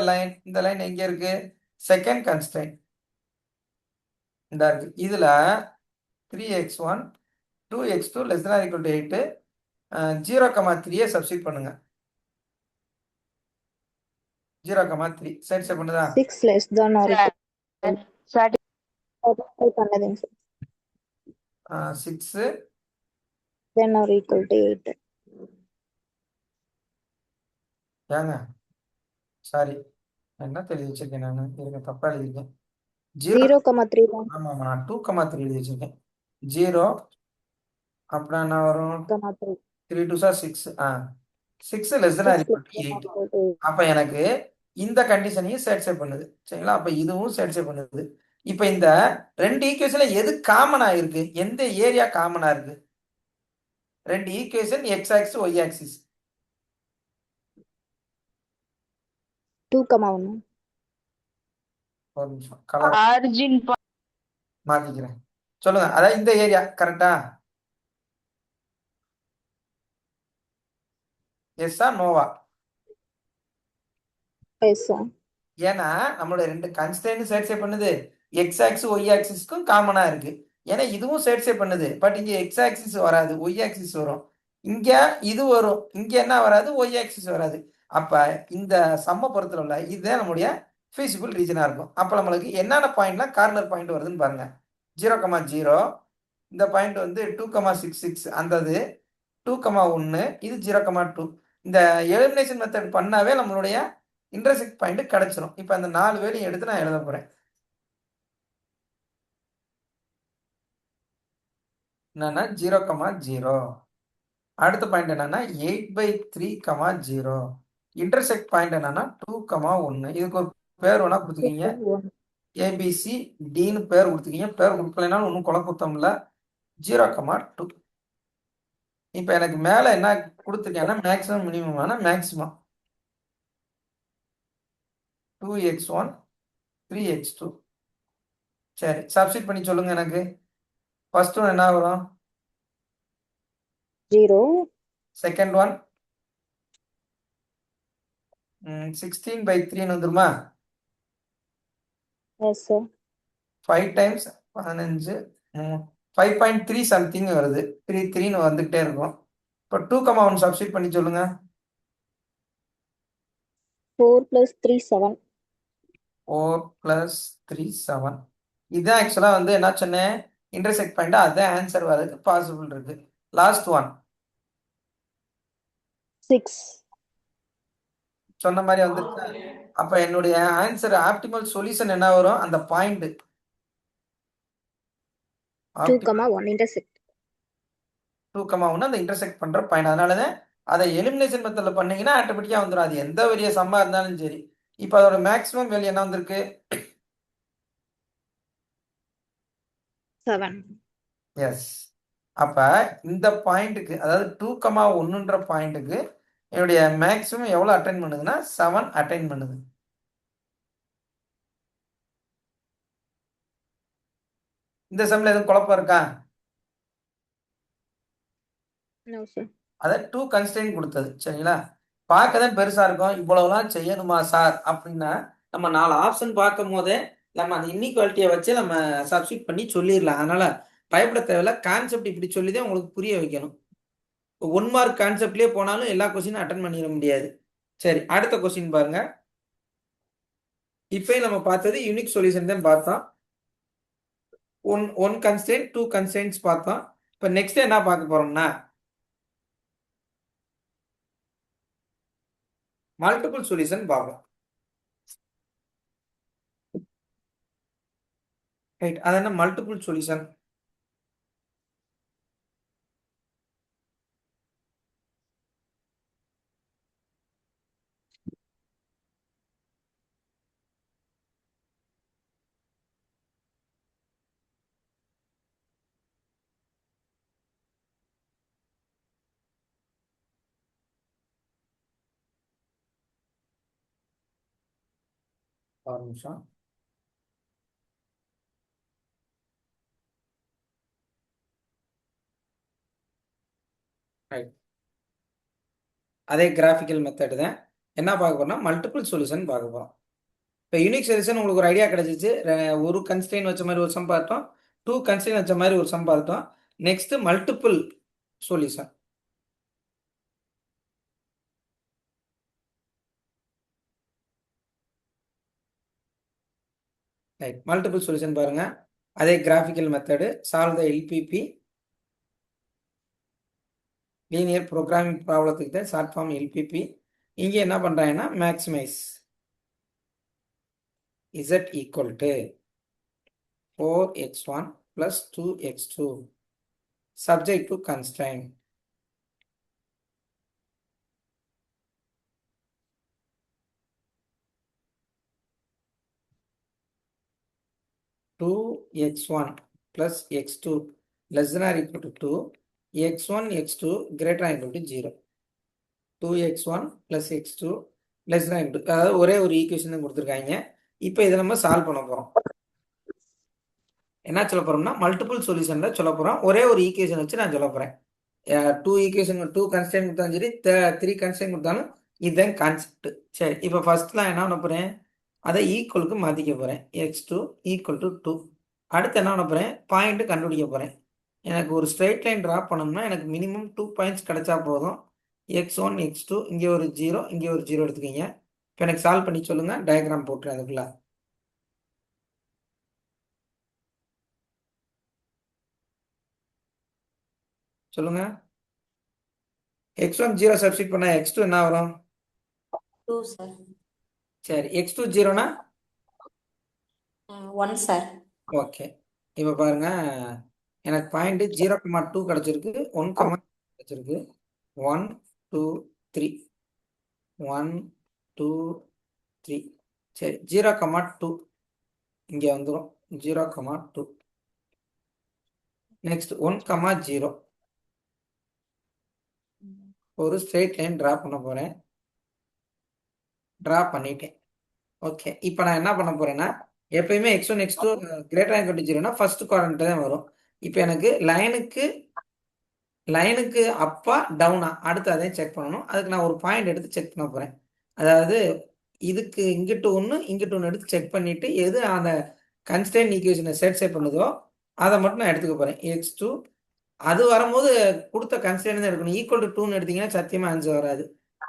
லைன் எங்க இருக்கு? செகண்ட் கன்ஸ்ட்ரெயின் இந்த இருக்கு. இதுல 3x1 2x2 <= 8. 0,3 சப்ஸ்டிட் பண்ணுங்க. 0,3 சேட்ஸ்அப் பண்ணுதா? 6 <= Satisfied. பண்ணுதுங்க சார். 6 <= 8. ஏங்க, சாரி, என்ன எழுதி வச்சிருக்கேன் நான்? இருங்க, தப்பா எழுதிருக்கேன். 0,3 தான். ஆமா, நான் 2,3 எழுதி வச்சிருக்கேன். 0 அப்படின்னா என்ன வரும்? 0,3. 3 2 6. 6 <= 8. அப்ப எனக்கு இந்த கண்டிஷனையும் சேட்ஸ்அப் பண்ணுது. சரிங்களா? அப்ப இதுவும் சேட்ஸ்அப் பண்ணுது. இப்ப இந்த ரெண்டு ஈக்குவேஷன்ல எது காமனா இருக்கு? எந்த ஏரியா காமனா இருக்கு? ரெண்டு equation X axis Y axis. 2,1. ஒரு நிமிஷம், கலர் Origin point. மாத்திக்கிறேன். சொல்லுங்க. அதான் இந்த ஏரியா கரெக்டா? எஸ்ஸா நோவா? Yes sir. ஏன்னா நம்மளோட ரெண்டு கன்ஸ்ட்ரெயின் சேட்ஸ்அப் பண்ணுது. எக்ஸ் ஆக்சிஸ் ஒய் ஆக்சிஸ்க்கும் காமனா இருக்கு. ஏன்னா இதுவும் சேட்ஸ்அப் பண்ணுது. பட் இங்க எக்ஸ் ஆக்சிஸ் வராது, ஒய் ஆக்சிஸ் வரும். இங்க இது வரும், இங்க என்ன வராது? ஒய் ஆக்சிஸ் வராது. அப்ப இந்த சம்ம பொறுத்தல உள்ள இதுதான் நம்முடைய ஃபீசிபிள் ரீஜனா இருக்கும். அப்ப நம்மளுக்கு என்னென்ன பாயிண்ட்லாம் கார்னர் பாயிண்ட் வருதுன்னு பாருங்க. 0,0 இந்த பாயிண்ட் வந்து 2,66 அந்தது 2,1 இது 0,2. இந்த எலிமினேஷன் மெத்தட் பண்ணாவே நம்மளுடைய இன்டர்செக்ட் பாயிண்ட் கிடைச்சிரும். இப்போ அந்த 4 வேலையும் எடுத்து நான் எழுத போறேன். என்னன்னா 0,0. அடுத்த பாயிண்ட் என்னன்னா 8/3,0. இன்டர்செக்ட் பாயிண்ட் என்னன்னா 2,1. இதுக்கு ஒரு பேர் வேணா கொடுத்துக்கீங்க. 2,1. ஏபிசி டின்னு பேர் கொடுத்துக்கீங்க. பேர் கொடுக்கலைனாலும் ஒன்றும் குழப்பத்தம் இல்லை. 0,2. இப்போ எனக்கு மேலே என்ன கொடுத்துருக்கேன்னா மேக்ஸிமம் மினிமமான மேக்ஸிமம் 2x1 3x2. சரி, சப்ஸ்டிட் பண்ணி சொல்லுங்க எனக்கு. ஃபர்ஸ்ட் ஒன் என்ன வரும்? 0. செகண்ட் ஒன் 16/3 வந்துருமா? Yes sir. 5 டைம்ஸ் 15 5.3 சம்திங் வருது. 3 வந்துகிட்டே இருக்கும். இப்போ 2,1 சப்ஸ்டிட் பண்ணி சொல்லுங்க. 4 + 3 7. 4 + 3 7. இதுதான் ஆக்சுவலா வந்து என்ன சொன்னேன்? Intersect point. அதுதான் ஆன்சர் வரதுக்கு பாசிபிள் இருக்கு. Last one 6. சொன்ன மாதிரி வந்துருக்கா? அப்ப என்னுடைய ஆன்சர் ஆப்டிமல் சொல்யூஷன் என்ன வரும்? அந்த பாயிண்ட் 2, 1 intersect. 2,1 அந்த இன்டர்செக்ட் பண்ற பாயிண்ட். அதனாலதான் அதை எலிமினேஷன் மெத்தட்ல பண்ணீங்கன்னா ஆட்டோமேட்டிக்கா வந்துடும். அது எந்த பெரிய சம்மா இருந்தாலும் சரி. இப்ப அதோட மேக்ஸிமம் வேல்யூ என்ன வந்திருக்கு? 7. எஸ். அப்ப இந்த பாயிண்ட்டுக்கு, அதாவது 2,1ன்ற பாயிண்ட்டுக்கு என்னுடைய மேக்ஸிமம் எவ்வளவு அட்டைன் பண்ணுதுன்னா 7 அட்டைன் பண்ணுது. இந்த சம்ல எதுவும் குழப்பம் இருக்கா? No, sir. அதை 2 கன்ஸ்டன்ட் கொடுத்தது. சரிங்களா? பார்க்க தான் பெருசா இருக்கும். இவ்வளவுலாம் செய்யணுமா சார் அப்படின்னா நம்ம 4 ஆப்ஷன் பார்க்கும் போதே நம்ம அந்த இன்இக்வாலிட்டியை வச்சு நம்ம சப்ஸ்டிட் பண்ணி சொல்லிடலாம். அதனால பயப்பட தேவையில்ல. கான்செப்ட் இப்படி சொல்லிதான் உங்களுக்கு புரிய வைக்கணும். 1 மார்க் கான்செப்ட்லயே போனாலும் எல்லா கொஸ்டினும் அட்டன் பண்ணிட முடியாது. சரி, அடுத்த கொஸ்டின் பாருங்க. இப்போ நம்ம பார்த்தது யூனிக் சொல்யூஷன் தான் பார்த்தோம். ஒன் கன்ஸ்டன்ட் 2 கன்ஸ்டன்ட்ஸ் பார்த்தோம். இப்போ நெக்ஸ்ட் என்ன பார்க்க போறோம்னா மல்டிபிள் சொல்யூஷன் பார்ப்போம். ரைட், அது என்ன மல்டிபிள் சொல்யூஷன்? ஒரு நிமிஷம். ரைட், அதே கிராஃபிக்கல் மெத்தட் தான். என்ன பார்க்க போறோம்னா மல்டிபிள் சொல்யூஷன் பார்க்க போறோம். இப்போ யூனிக் சொல்யூஷன் உங்களுக்கு ஒரு ஐடியா கிடைச்சிச்சு. ஒரு கன்ஸ்ட்ரெயின் வச்ச மாதிரி ஒரு சம் பார்த்தோம், 2 கன்ஸ்ட்ரெயின் வச்ச மாதிரி ஒரு சம் பார்த்தோம். Next multiple solution. Right, multiple solution பாருங்க. அதே graphical method. Solve the LPP, linear programming ப்ராப்ளத்துக்கு தான் ஷார்ட் ஃபார்ம் எல்பிபி. இங்கே என்ன பண்றாங்கன்னா maximize z equal to 4x1 plus 2x2 subject to constraint. Two x1 plus x2 less than or equal to 2, x1 x2 greater than or equal to 0. 2x1 plus x2 less than or equal to, அதாவது ஒரே ஒரு equation கொடுத்துருக்காங்க. இப்போ இதை நம்ம solve பண்ண போறோம். என்ன சொல்ல போறோம்னா மல்டிபிள் சொல்யூஷன் தான் சொல்ல போறோம். ஒரே ஒரு ஈக்குவேஷன் வச்சு நான் சொல்ல போறேன். 2 ஈக்குவேஷன் 2 கன்ஸ்டன்ட் கொடுத்தாலும் சரி, 3 கன்ஸ்டன்ட் கொடுத்தாலும் இதுதான் கான்செப்ட். சரி, இப்போ ஃபர்ஸ்ட்லாம் என்ன பண்ண போறேன்? அதை ஈக்குவலுக்கு மாற்றிக்க போகிறேன். x2 equal to 2. அடுத்து என்ன பண்ண போகிறேன்? பாயிண்ட் கண்டுபிடிக்க போகிறேன். எனக்கு ஒரு ஸ்ட்ரெயிட் லைன் ட்ரா பண்ணணும்னா எனக்கு மினிமம் 2 பாயிண்ட்ஸ் கிடைச்சா போதும். x1 x2 இங்கே ஒரு 0 இங்கே ஒரு 0 எடுத்துக்கோங்க. இப்போ எனக்கு சால்வ் பண்ணி சொல்லுங்கள். டயக்ராம் போட்டுறேன் அதுக்குள்ள. சொல்லுங்க. x1 0 சப்ஸ்டிட் பண்ண x2 என்ன வரும்? 2 sir. சரி, x2 0னா 1 sir. ஓகே. இப்போ பாருங்க, எனக்கு பாயிண்ட் 0,2 கிடைச்சிருக்கு, 1, கிடைச்சிருக்கு. 1 2 3 1 2 3. சரி, 0,2 இங்கே வந்துடும். 0,2. நெக்ஸ்ட் 1,0 ஒரு ஸ்ட்ரெயிட் லைன் ட்ரா பண்ண போறேன். ட்ரா பண்ணிட்டேன். ஓகே, இப்போ நான் என்ன பண்ண போறேன்னா எப்பயுமே x1 x2 கிரேட்டர் than 0னா ஃபர்ஸ்ட் குவாட்ரண்ட் தான் வரும். இப்போ எனக்கு லைனுக்கு அப்பா டவுனா அடுத்து அதையும் செக் பண்ணணும். அதுக்கு நான் ஒரு பாயிண்ட் எடுத்து செக் பண்ண போறேன். அதாவது இதுக்கு இங்கிட்டு ஒன்று இங்கிட்டு ஒன்று எடுத்து செக் பண்ணிட்டு எது அந்த கன்ஸ்டன்ட் ஈக்குவேஷனை சேட்டிஸ்ஃபை பண்ணுதோ அதை மட்டும் நான் எடுத்துக்க போறேன். x2 அது வரும்போது கொடுத்த கன்ஸ்டன்ட் தான் எடுக்கணும். ஈக்குவல் டு 2ன்னு எடுத்தீங்கன்னா சத்தியமா ஆன்சர் வராது.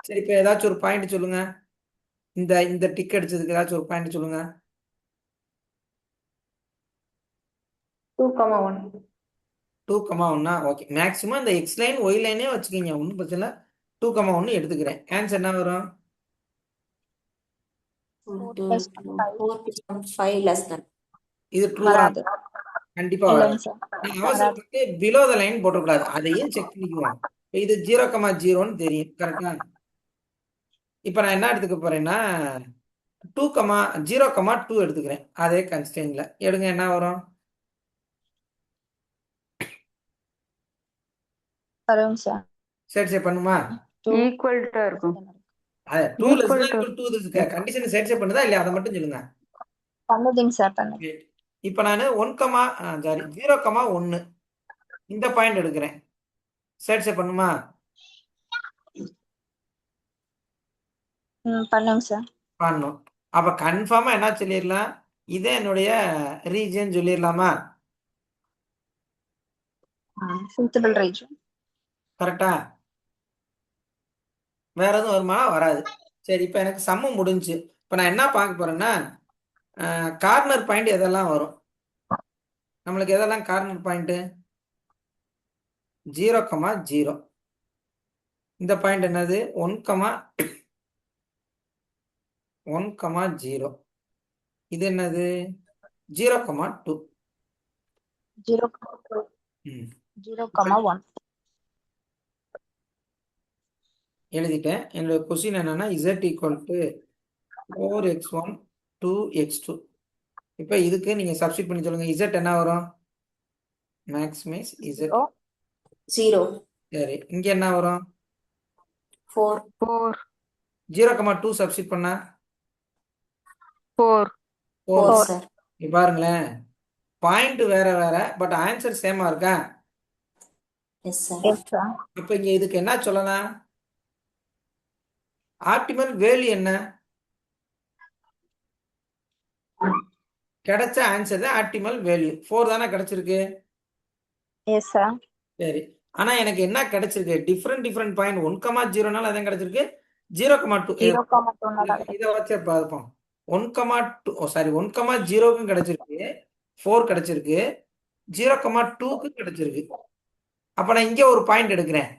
சரி, இப்போ ஏதாச்சும் ஒரு பாயிண்ட் சொல்லுங்க. இந்த டிக் அடிச்சதுக்கு ஏதாச்சும் ஒரு பாயிண்ட் சொல்லுங்க. 2,1. 2,1. ஓகே, மேக்ஸிமம் இந்த எக்ஸ் லைன் ஒய் லைனே வச்சுக்கோங்க, ஒன்றும் பிரச்சனை இல்லை. 2,1 எடுத்துக்கிறேன். ஆன்சர் என்ன வரும்? 2, plus 5 4 plus 5 less than. இது ட்ரூ தான். வராது கண்டிப்பா வராது. இல்லைங்க சார் நீங்க வராது அவசரப்பட்டு பிலோ த லைன் போட்டக்கூடாது. அதையும் செக் பண்ணிக்குவோம். இப்ப இது 0,0ன்னு தெரியும். கரெக்டா? இப்ப நான் என்ன எடுத்துக்க போறேன்னா 0,2 எடுத்துக்கிறேன். அதே கன்ஸ்டன்ட்ல எடுங்க. என்ன வரும்? வருங்க சார் சரி பண்ணுமா? 2 ஈக்குவல் டு இருக்கும். அது 2 less equal than to equal to இதுக்கு கண்டிஷன் சேட்சே பண்ணுதா இல்லையா? அதை மட்டும் சொல்லுங்க. பண்ணுதுங்க சார் பண்ணுது இப்ப நான் 0,1 இந்த பாயிண்ட் எடுக்கிறேன். சேட்சே பண்ணுமா? பண்ணுங்க சார் பண்ணும். அப்ப கன்ஃபார்மா என்ன சொல்லிடலாம்? இதே என்னுடைய ரீஜன் சொல்லிடலாமா? suitable region கரெக்டா? வேற எதுவும் வருமா? வராது. சரி, இப்ப எனக்கு சம்மு முடிஞ்சு. இப்ப நான் என்ன பார்க்க போறேன்னா கார்னர் பாயிண்ட் எதெல்லாம் வரும்? நம்மளுக்கு எதெல்லாம் கார்னர் பாயிண்ட்? 0,0. இந்த பாயிண்ட் என்னது? 1,0. இது என்னது? 0,2. 0,2 ம். 0,1 எழுதிட்டேன். என்னோட கொஸ்டின் என்னன்னா z equal to 4x1 2x2. இப்ப இதுக்கு நீங்க சப்ஸ்டிட் பண்ணி சொல்லுங்க. z என்ன வரும்? Maximise z. 0, சரி, இங்க என்ன வரும்? 4, 4 0,2 சப்ஸ்டிட் பண்ணா 4 4. 4 sir. இங்க பாருங்களேன், பாயிண்ட் வேற வேற, பட் ஆன்சர் சேமா இருக்கா? Yes sir. yes sir அப்ப இங்க இதுக்கு என்ன சொல்லலாம்? ஆப்டிமல் வேல்யூ என்ன? கிடைச்ச ஆன்சர் தான் ஆப்டிமல் வேல்யூ. 4 தானே கிடைச்சிருக்கு. yes sir சரி, ஆனா எனக்கு என்ன கிடைச்சிருக்கு? டிஃப்ரெண்ட் பாயிண்ட் 1,0னால அதான் கிடைச்சிருக்கு. 0,2 0,2 னால இதை வச்சே பார்ப்போம். 1,2 சாரி 1,0க்கும் கிடைச்சிருக்கு, 4 கிடைச்சிருக்கு, 0,2க்கு கிடைச்சிருக்கு. அப்ப நான் இங்க ஒரு பாயிண்ட் எடுக்கிறேன்.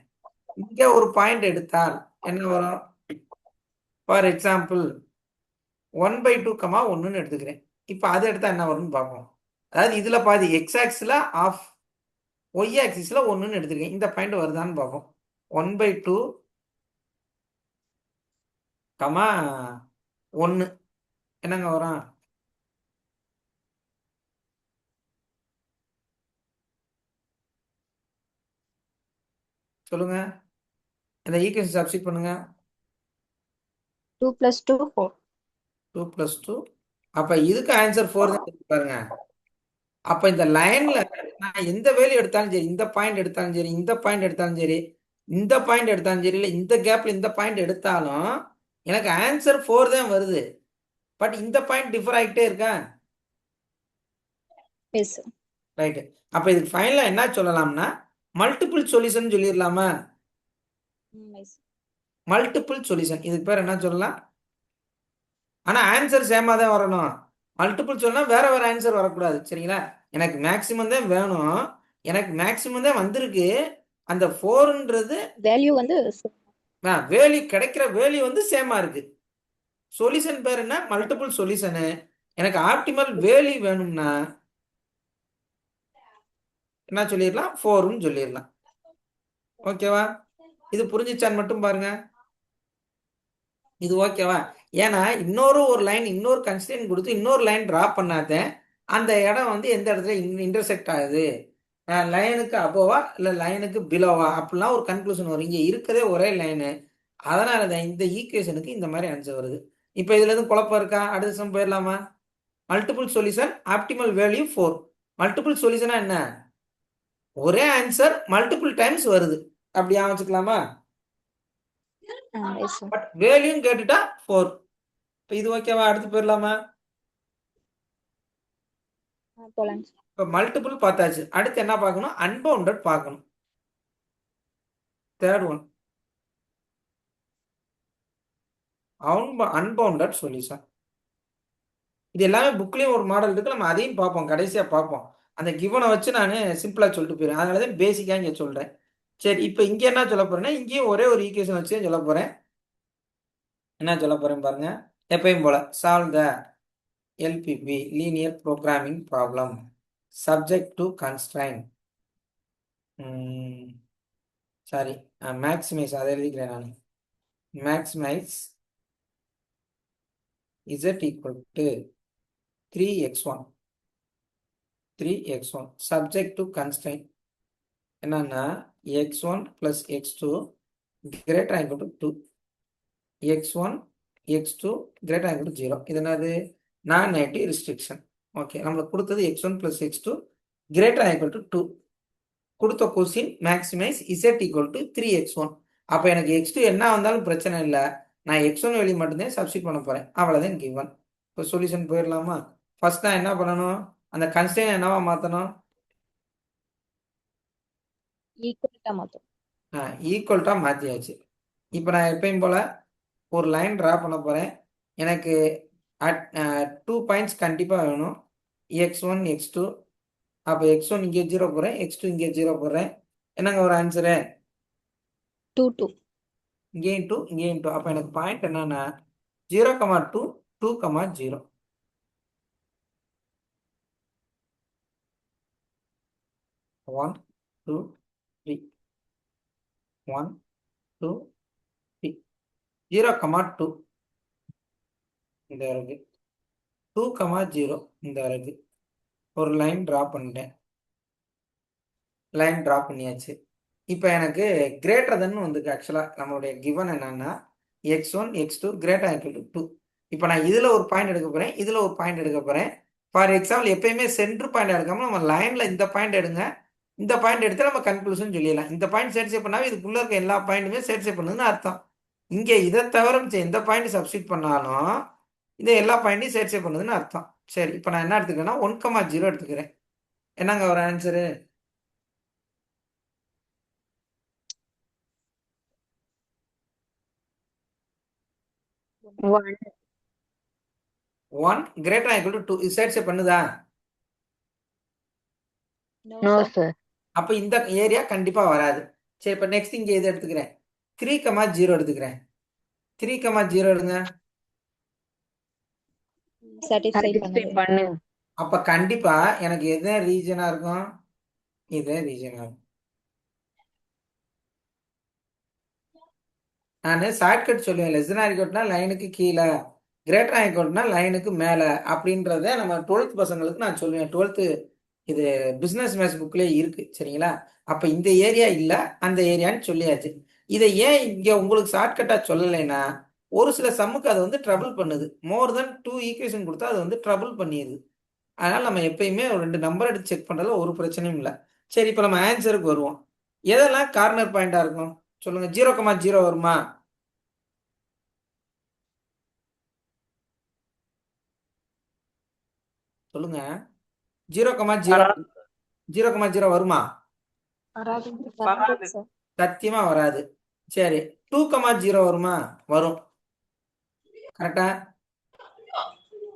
இங்க ஒரு பாயிண்ட் எடுத்தால் என்ன வரும்? ஃபார் எக்ஸாம்பிள் 1/2,1ன்னு எடுத்துக்கிறேன். இப்ப அது எடுத்தா என்ன வரும்னு பார்ப்போம். அதாவது இதுல பாதி எக்ஸ் ஆக்சிஸ்ல ஆஃப், ஒய் ஆக்சிஸ்ல 1ன்னு எடுத்துருக்கேன். இந்த பாயிண்ட் வருதான்னு பார்ப்போம். 1/2, 1 என்னங்க வரும்? சொல்லுங்க. இந்த ஈக்குவேஷன் சப்ஸ்டிட் பண்ணுங்க. 2 plus 2 4 2 + 2. அப்ப இதுக்கு ஆன்சர் 4 தான் இருக்கு பாருங்க. அப்ப இந்த லைன்ல நான் எந்த வேல்யூ எடுத்தாலும் சரி, இந்த பாயிண்ட் எடுத்தாலும் சரி, இந்த பாயிண்ட் எடுத்தாலும் சரி, இந்த பாயிண்ட் எடுத்தாலும் சரி, இல்ல இந்த கேப்ல இந்த பாயிண்ட் எடுத்தாலும் எனக்கு ஆன்சர் 4 தான் வருது. பட் இந்த பாயிண்ட் டிஃபர் ஆகிட்டே இருக்கா? yes sir right. அப்ப இதுக்கு ஃபைனலா என்ன சொல்லலாம்னா மல்டிபிள் சொல்யூஷன் சொல்லிடலாமா? yes மல்டிபிள் சொல்யூஷன் இதுக்கு பேர் என்ன சொல்லலாம்? ஆனா ஆன்சர் சேமா தான் வரணும். மல்டிபிள் சொன்னா வேற வேற ஆன்சர் வரக்கூடாது. சரிங்களா? எனக்கு மேக்ஸிமம் தான் வேணும். எனக்கு மேக்ஸிமம் தான் வந்திருக்கு. அந்த 4ன்றது வேல்யூ வந்து வேல்யூ, கிடைக்கிற வேல்யூ வந்து சேமா இருக்கு. சொல்யூஷன் பேர் என்ன? Multiple solution. எனக்கு ஆப்டிமல் வேல்யூ வேணும்னா என்ன சொல்லிடலாம்? 4ன்னு சொல்லிடலாம். ஓகேவா? இது புரிஞ்சுச்சான்னு மட்டும் பாருங்க. இது ஓகேவா? ஏன்னா ஒரு லைன் இன்னொரு கன்ஸ்டன்ட் கொடுத்து இன்னொரு லைன் டிரா பண்ணாதேன் அந்த இடம் வந்து எந்த இடத்துல இன்டர்செக்ட் ஆகுது, லைனுக்கு அபோவா இல்லை லைனுக்கு பிலோவா அப்படிலாம் ஒரு கன்க்ளூஷன் வரும். இங்கே இருக்கதே ஒரே லைனு. அதனால தான் இந்த ஈக்குவேஷனுக்கு இந்த மாதிரி ஆன்சர் வருது. இப்போ இதுல எதுவும் குழப்பம் இருக்கா? அடுத்த சம் போயிடலாமா? Multiple solution optimal value 4. Multiple சொல்யூஷனா என்ன? ஒரே ஆன்சர் மல்டிபிள் டைம்ஸ் வருது. அப்படியா வச்சுக்கலாமா? yes sir பட் வேல்யூன்னு கேட்டுட்டா 4. இப்போ இது ஓகேவா? அடுத்து போயிடலாமா? போலாம் இப்போ மல்டிபிள் பார்த்தாச்சு. அடுத்து என்ன பார்க்கணும்? அன்பவுண்டட் பார்க்கணும். Third one unbounded solution. இது எல்லாமே புக்லயும் ஒரு மாடல் இருக்கு. நம்ம அதையும் பார்ப்போம், கடைசியா பார்ப்போம். அந்த கிவனை வச்சு நான் சிம்பிளா சொல்லிட்டு போயிடுறேன். அதனாலதான் பேசிக்கா இங்க சொல்றேன். சரி, இப்போ இங்க என்ன சொல்ல போறேன்னா இங்கேயும் ஒரே ஒரு ஈக்குவேஷன் வச்சு சொல்ல போறேன். என்ன சொல்ல போறேன் பாருங்க. எப்பயும் போல solve the LPP linear programming problem subject to constraint. Sorry, maximise அதை எழுதிக்கிறேன் நான். Maximise z equal to 3x1 subject to constraint என்னன்னா x1 plus x2 greater than equal to 2, x1 x2 greater than equal to 0. இது என்னது நான் negative restriction. Okay, நம்மளுக்கு கொடுத்தது x1 plus x2 greater than equal to 2. கொடுத்த question maximise z equal to 3x1. அப்போ எனக்கு x2 என்ன வந்தாலும் பிரச்சனை இல்லை, நான் x1 வெளியே மட்டும்தான் சப்ஸ்டிட் பண்ண போறேன். அவ்வளோதான் கிவன். இப்போ சொல்யூஷன் போயிடலாமா? ஃபர்ஸ்ட் நான் என்ன பண்ணணும், அந்த கன்ஸ்டன்ட் என்னவா மாற்றணும்? ஈக்குவல்ட்டா மாத்தும். ஈக்குவல்ட்டா மாற்றியாச்சு. இப்போ நான் எப்பயும் போல ஒரு லைன் ட்ரா பண்ண போறேன். எனக்கு 2 பாயிண்ட்ஸ் கண்டிப்பாக வேணும். x1 x2. அப்போ x1 இங்கே 0 போடுறேன், x2 இங்கே 0 போடுறேன். என்னங்க ஒரு ஆன்சரு? 2 2. இங்கேயும் 2 இங்கேயும் 2. அப்போ எனக்கு பாயிண்ட் என்னன்னா 0,2 2,0. 1 2 3 1 2 3 0,2 இந்த இருக்கு, 2,0 இந்த இருக்கு. ஒரு லைன் ட்ரா பண்ணிட்டேன். லைன் ட்ரா பண்ணியாச்சு. இப்போ எனக்கு கிரேட்டர் தென் வந்துருக்கு. ஆக்சுவலாக நம்மளுடைய கிவன் என்னன்னா x1 x2 greater than equal to 2. இப்போ நான் இதில் ஒரு பாயிண்ட் எடுக்க போகிறேன், இதில் ஒரு பாயிண்ட் எடுக்க போகிறேன். ஃபார் எக்ஸாம்பிள் எப்பயுமே சென்டர் பாயிண்ட் எடுக்காமல் நம்ம லைனில் இந்த பாயிண்ட் எடுங்க, இந்த பாயிண்ட் எடுத்து நம்ம கன்க்ளூஷன் சொல்லிடலாம். இந்த பாயிண்ட் சேட்ஸ்அப் பண்ணாவே இதுக்குள்ளே இருக்க எல்லா பாயிண்ட்டுமே சேட்ஸ்அப் பண்ணுதுன்னு அர்த்தம். இங்கே இதை தவிர மிச்சம் எந்த பாயிண்ட் சப்ஸ்டிட் பண்ணாலும் இதை எல்லா பாயிண்ட்டையும் சேட்ஸ்அப் பண்ணுதுன்னு அர்த்தம். சரி, இப்போ நான் என்ன எடுத்துக்கிறேன்னா 1,0 எடுத்துக்கிறேன். என்னங்க ஒரு answer? 1 1 greater than equal to 2. இது சேட்ஸ்அப் பண்ணுதா? No no sir. sir. அப்போ இந்த ஏரியா கண்டிப்பாக வராது. சரி, இப்போ நெக்ஸ்ட் இங்கே இது எடுத்துக்கிறேன், 3,0 எடுத்துக்கிறேன். 3,0 எடுங்க. Satisfy satisfy பண்ணுது. பண்ணு. அப்போ கண்டிப்பாக எனக்கு எது ரீஜனாக இருக்கும்? இதே ரீஜனாக இருக்கும். நான் ஷார்ட்கட் சொல்லுவேன். லெஸ் தென் ஆர் ஈக்குவல்னா லைனுக்கு கீழே, கிரேட்டர் ஆர் ஈக்குவல்னா லைனுக்கு மேலே அப்படின்றத நம்ம 12th பசங்களுக்கு நான் சொல்லுவேன். 12th இது பிஸ்னஸ் மேத்ஸ் புக்லேயே இருக்கு. சரிங்களா? அப்போ இந்த ஏரியா இல்லை, அந்த ஏரியான்னு சொல்லியாச்சு. இதை ஏன் இங்கே உங்களுக்கு ஷார்ட்கட்டாக சொல்லலைன்னா ஒரு சில சம்முக்கு அது வந்து ட்ரபிள் பண்ணுது. மோர் தென் 2 ஈக்குவேஷன் கொடுத்தா அது வந்து ட்ரபிள் பண்ணிடுது. அதனால் நம்ம எப்பயுமே ஒரு 2 நம்பர் எடுத்து செக் பண்ணுறதுல ஒரு பிரச்சனையும் இல்லை. சரி, இப்போ நம்ம ஆன்சருக்கு வருவோம். எதெல்லாம் கார்னர் பாயிண்டாக இருக்கும் சொல்லுங்கள். 0,0 வருமா? சொல்லுங்க. 0,0 வருமா? வராது sir. சத்தியமா வராது. சரி, 2,0 வருமா? வரும். கரெக்டா?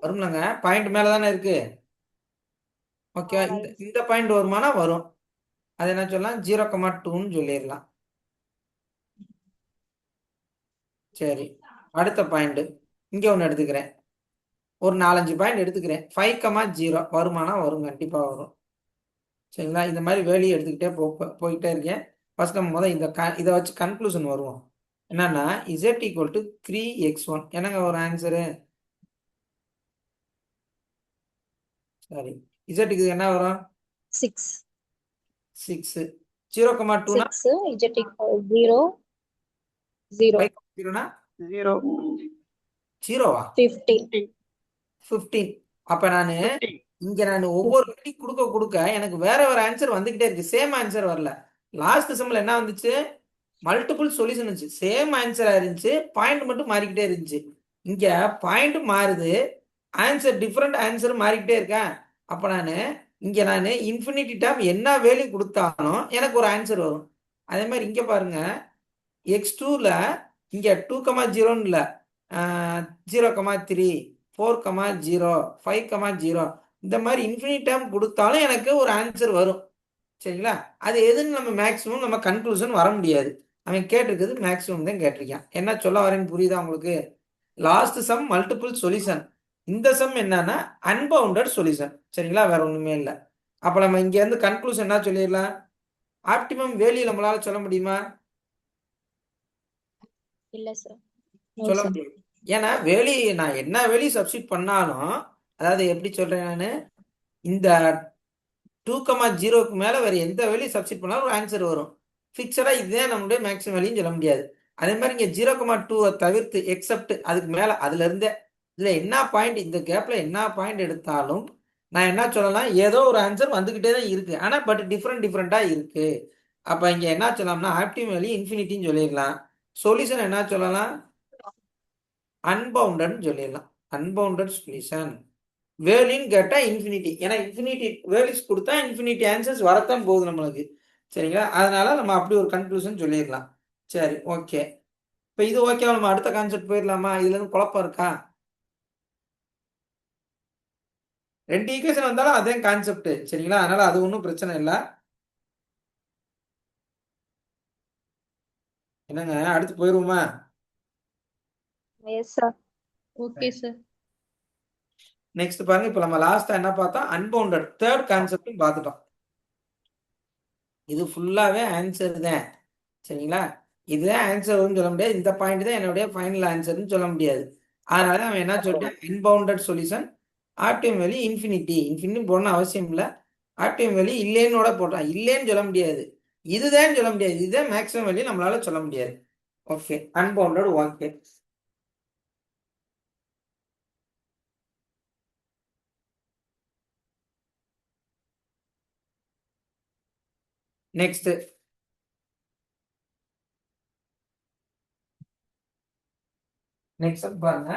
வரும்லங்க, பாயிண்ட் மேல தானே இருக்கு. ஓகே, இந்த பாயிண்ட் வருமானா வரும். அது என்ன சொல்லலாம்? 0,2ன்னு சொல்லிடலாம். சரி, அடுத்த பாயிண்ட் இங்க ஒன்று எடுத்துக்கிறேன். ஒரு 4-5 பாயிண்ட் எடுத்துக்கிறேன். 5,0 வருமானா வரும், கண்டிப்பா வரும். சரிங்களா? இந்த மாதிரி வேலையை எடுத்துக்கிட்டே போயிட்டே இருக்கேன். ஃபர்ஸ்ட் நம்ம முதல் இதை வச்சு கன்க்ளூஷன் வருவோம். என்னன்னா z equal to 3x1. என்னங்க ஒரு ஆன்சரு? சரி, z என்ன வரும்? 6. 6. 0,2னா 6 z equal 0 0 5,0னா 0 0வா? 15. 15. அப்ப நான் இங்க ஒவ்வொரு வாட்டி கொடுக்க எனக்கு வேற வேற ஆன்சர் வந்துகிட்டே இருக்கு. சேம் ஆன்சர் வரல. லாஸ்ட் செம்ல என்ன வந்துச்சு? மல்டிபிள் சொல்யூஷன் இருந்துச்சு, சேம் ஆன்சரா இருந்துச்சு, பாயிண்ட் மட்டும் மாறிக்கிட்டே இருந்துச்சு. இங்க பாயிண்ட் மாறுது, ஆன்சர் டிஃப்ரெண்ட் ஆன்சர் மாறிக்கிட்டே இருக்கேன். அப்ப நான் இன்ஃபினிட்டி டேர்ம் என்ன வேல்யூ கொடுத்தாலும் எனக்கு ஒரு ஆன்சர் வரும். அதே மாதிரி இங்க பாருங்க, x2ல இங்க 2,0 இல்ல, 0,3 4,0 5,0 இந்த மாதிரி இன்ஃபினிட் டேர்ம் கொடுத்தாலும் எனக்கு ஒரு ஆன்சர் வரும். சரிங்களா? அது எதுன்னு நம்ம மேக்ஸிமம் நம்ம கன்க்ளூஷன் வர முடியாது. அவன் கேட்டிருக்கிறது மேக்ஸிமம் தான் கேட்டிருக்கான். என்ன சொல்ல வரேன்னு புரியுதா உங்களுக்கு? Last some multiple solution. இந்த சம் என்னன்னா அன்பவுண்டட் சொல்யூஷன். சரிங்களா? வேற ஒண்ணுமே இல்லை. அப்ப நம்ம இங்க இருந்து கன்க்ளூஷன் என்ன சொல்லிடலாம்? ஆப்டிமம் வேல்யூ நம்மளால சொல்ல முடியுமா? இல்ல சார். சொல்ல முடியும். ஏன்னா வேலி நான் என்ன வேல்யூ சப்ஸ்டிட் பண்ணாலும், அதாவது எப்படி சொல்றேன் நானு, இந்த 2,0க்கு மேல வேற எந்த வேல்யூ சப்ஸ்டிட் பண்ணாலும் ஒரு ஆன்சர் வரும். ஃபிக்ஸடா இதுதான் நம்மளுடைய மேக்ஸிமம் வேல்யூன்னு சொல்ல முடியாது. அதே மாதிரி இங்க 0,2 தவிர்த்து எக்ஸப்ட் அதுக்கு மேல அதுல இருந்தே இதுல என்ன பாயிண்ட், இந்த கேப்ல என்ன பாயிண்ட் எடுத்தாலும் நான் என்ன சொல்லலாம், ஏதோ ஒரு ஆன்சர் வந்துகிட்டே தான் இருக்கு. ஆனா பட் டிஃப்ரெண்டா இருக்கு. அப்ப இங்க என்ன சொல்லலாம்னா ஆப்டிமம் வேல்யூ இன்ஃபினிட்டின்னு சொல்லிடலாம். சொல்யூஷன் என்ன சொல்லலாம்? அன்பவுண்டட்னு சொல்லிடலாம். Unbounded solution. வேல்யூன்னு கேட்டா இன்ஃபினிட்டி. ஏன்னா இன்ஃபினிட்டி வேல்யூஸ் கொடுத்தா இன்ஃபினிட்டி ஆன்சர்ஸ் வரத்தான் போகுது நம்மளுக்கு. சரிங்களா? அதனால நம்ம அப்படி ஒரு கன்க்ளூஷன் சொல்லிடலாம். சரி, ஓகே. இப்போ இது ஓகேவா? நம்ம அடுத்த கான்செப்ட் போயிடலாமா? இதுல இருந்து குழப்பம் இருக்கா? 2 ஈக்குவேஷன் வந்தாலும் அதே கான்செப்ட். சரிங்களா? அதனால அது ஒன்றும் பிரச்சனை இல்லை. என்னங்க அடுத்து போயிருவோமா? Yes sir. Okay sir. Next பாருங்க. இப்போ நம்ம லாஸ்டா என்ன பார்த்தோம்? அன்பவுண்டட் தேர்ட் கான்செப்டும் பார்த்துட்டோம். இது ஃபுல்லாவே ஆன்சர் தான். சரிங்களா? இதுதான் ஆன்சர்னு சொல்ல முடியாது. இந்த பாயிண்ட் தான் என்னுடைய ஃபைனல் ஆன்சர்னு சொல்ல முடியாது. அதனால அவன் என்ன சொல்லிட்டான்? Unbounded solution optimum value infinity. Infinity போடணும் அவசியம் இல்லை. ஆப்டிமம் வேல்யூ இல்லைன்னோட போட்டான். இல்லைன்னு சொல்ல முடியாது, இதுதான் சொல்ல முடியாது. இதுதான் மேக்ஸிமம் வேல்யூ நம்மளால சொல்ல முடியாது. Okay, unbounded okay. Next next பாருங்க.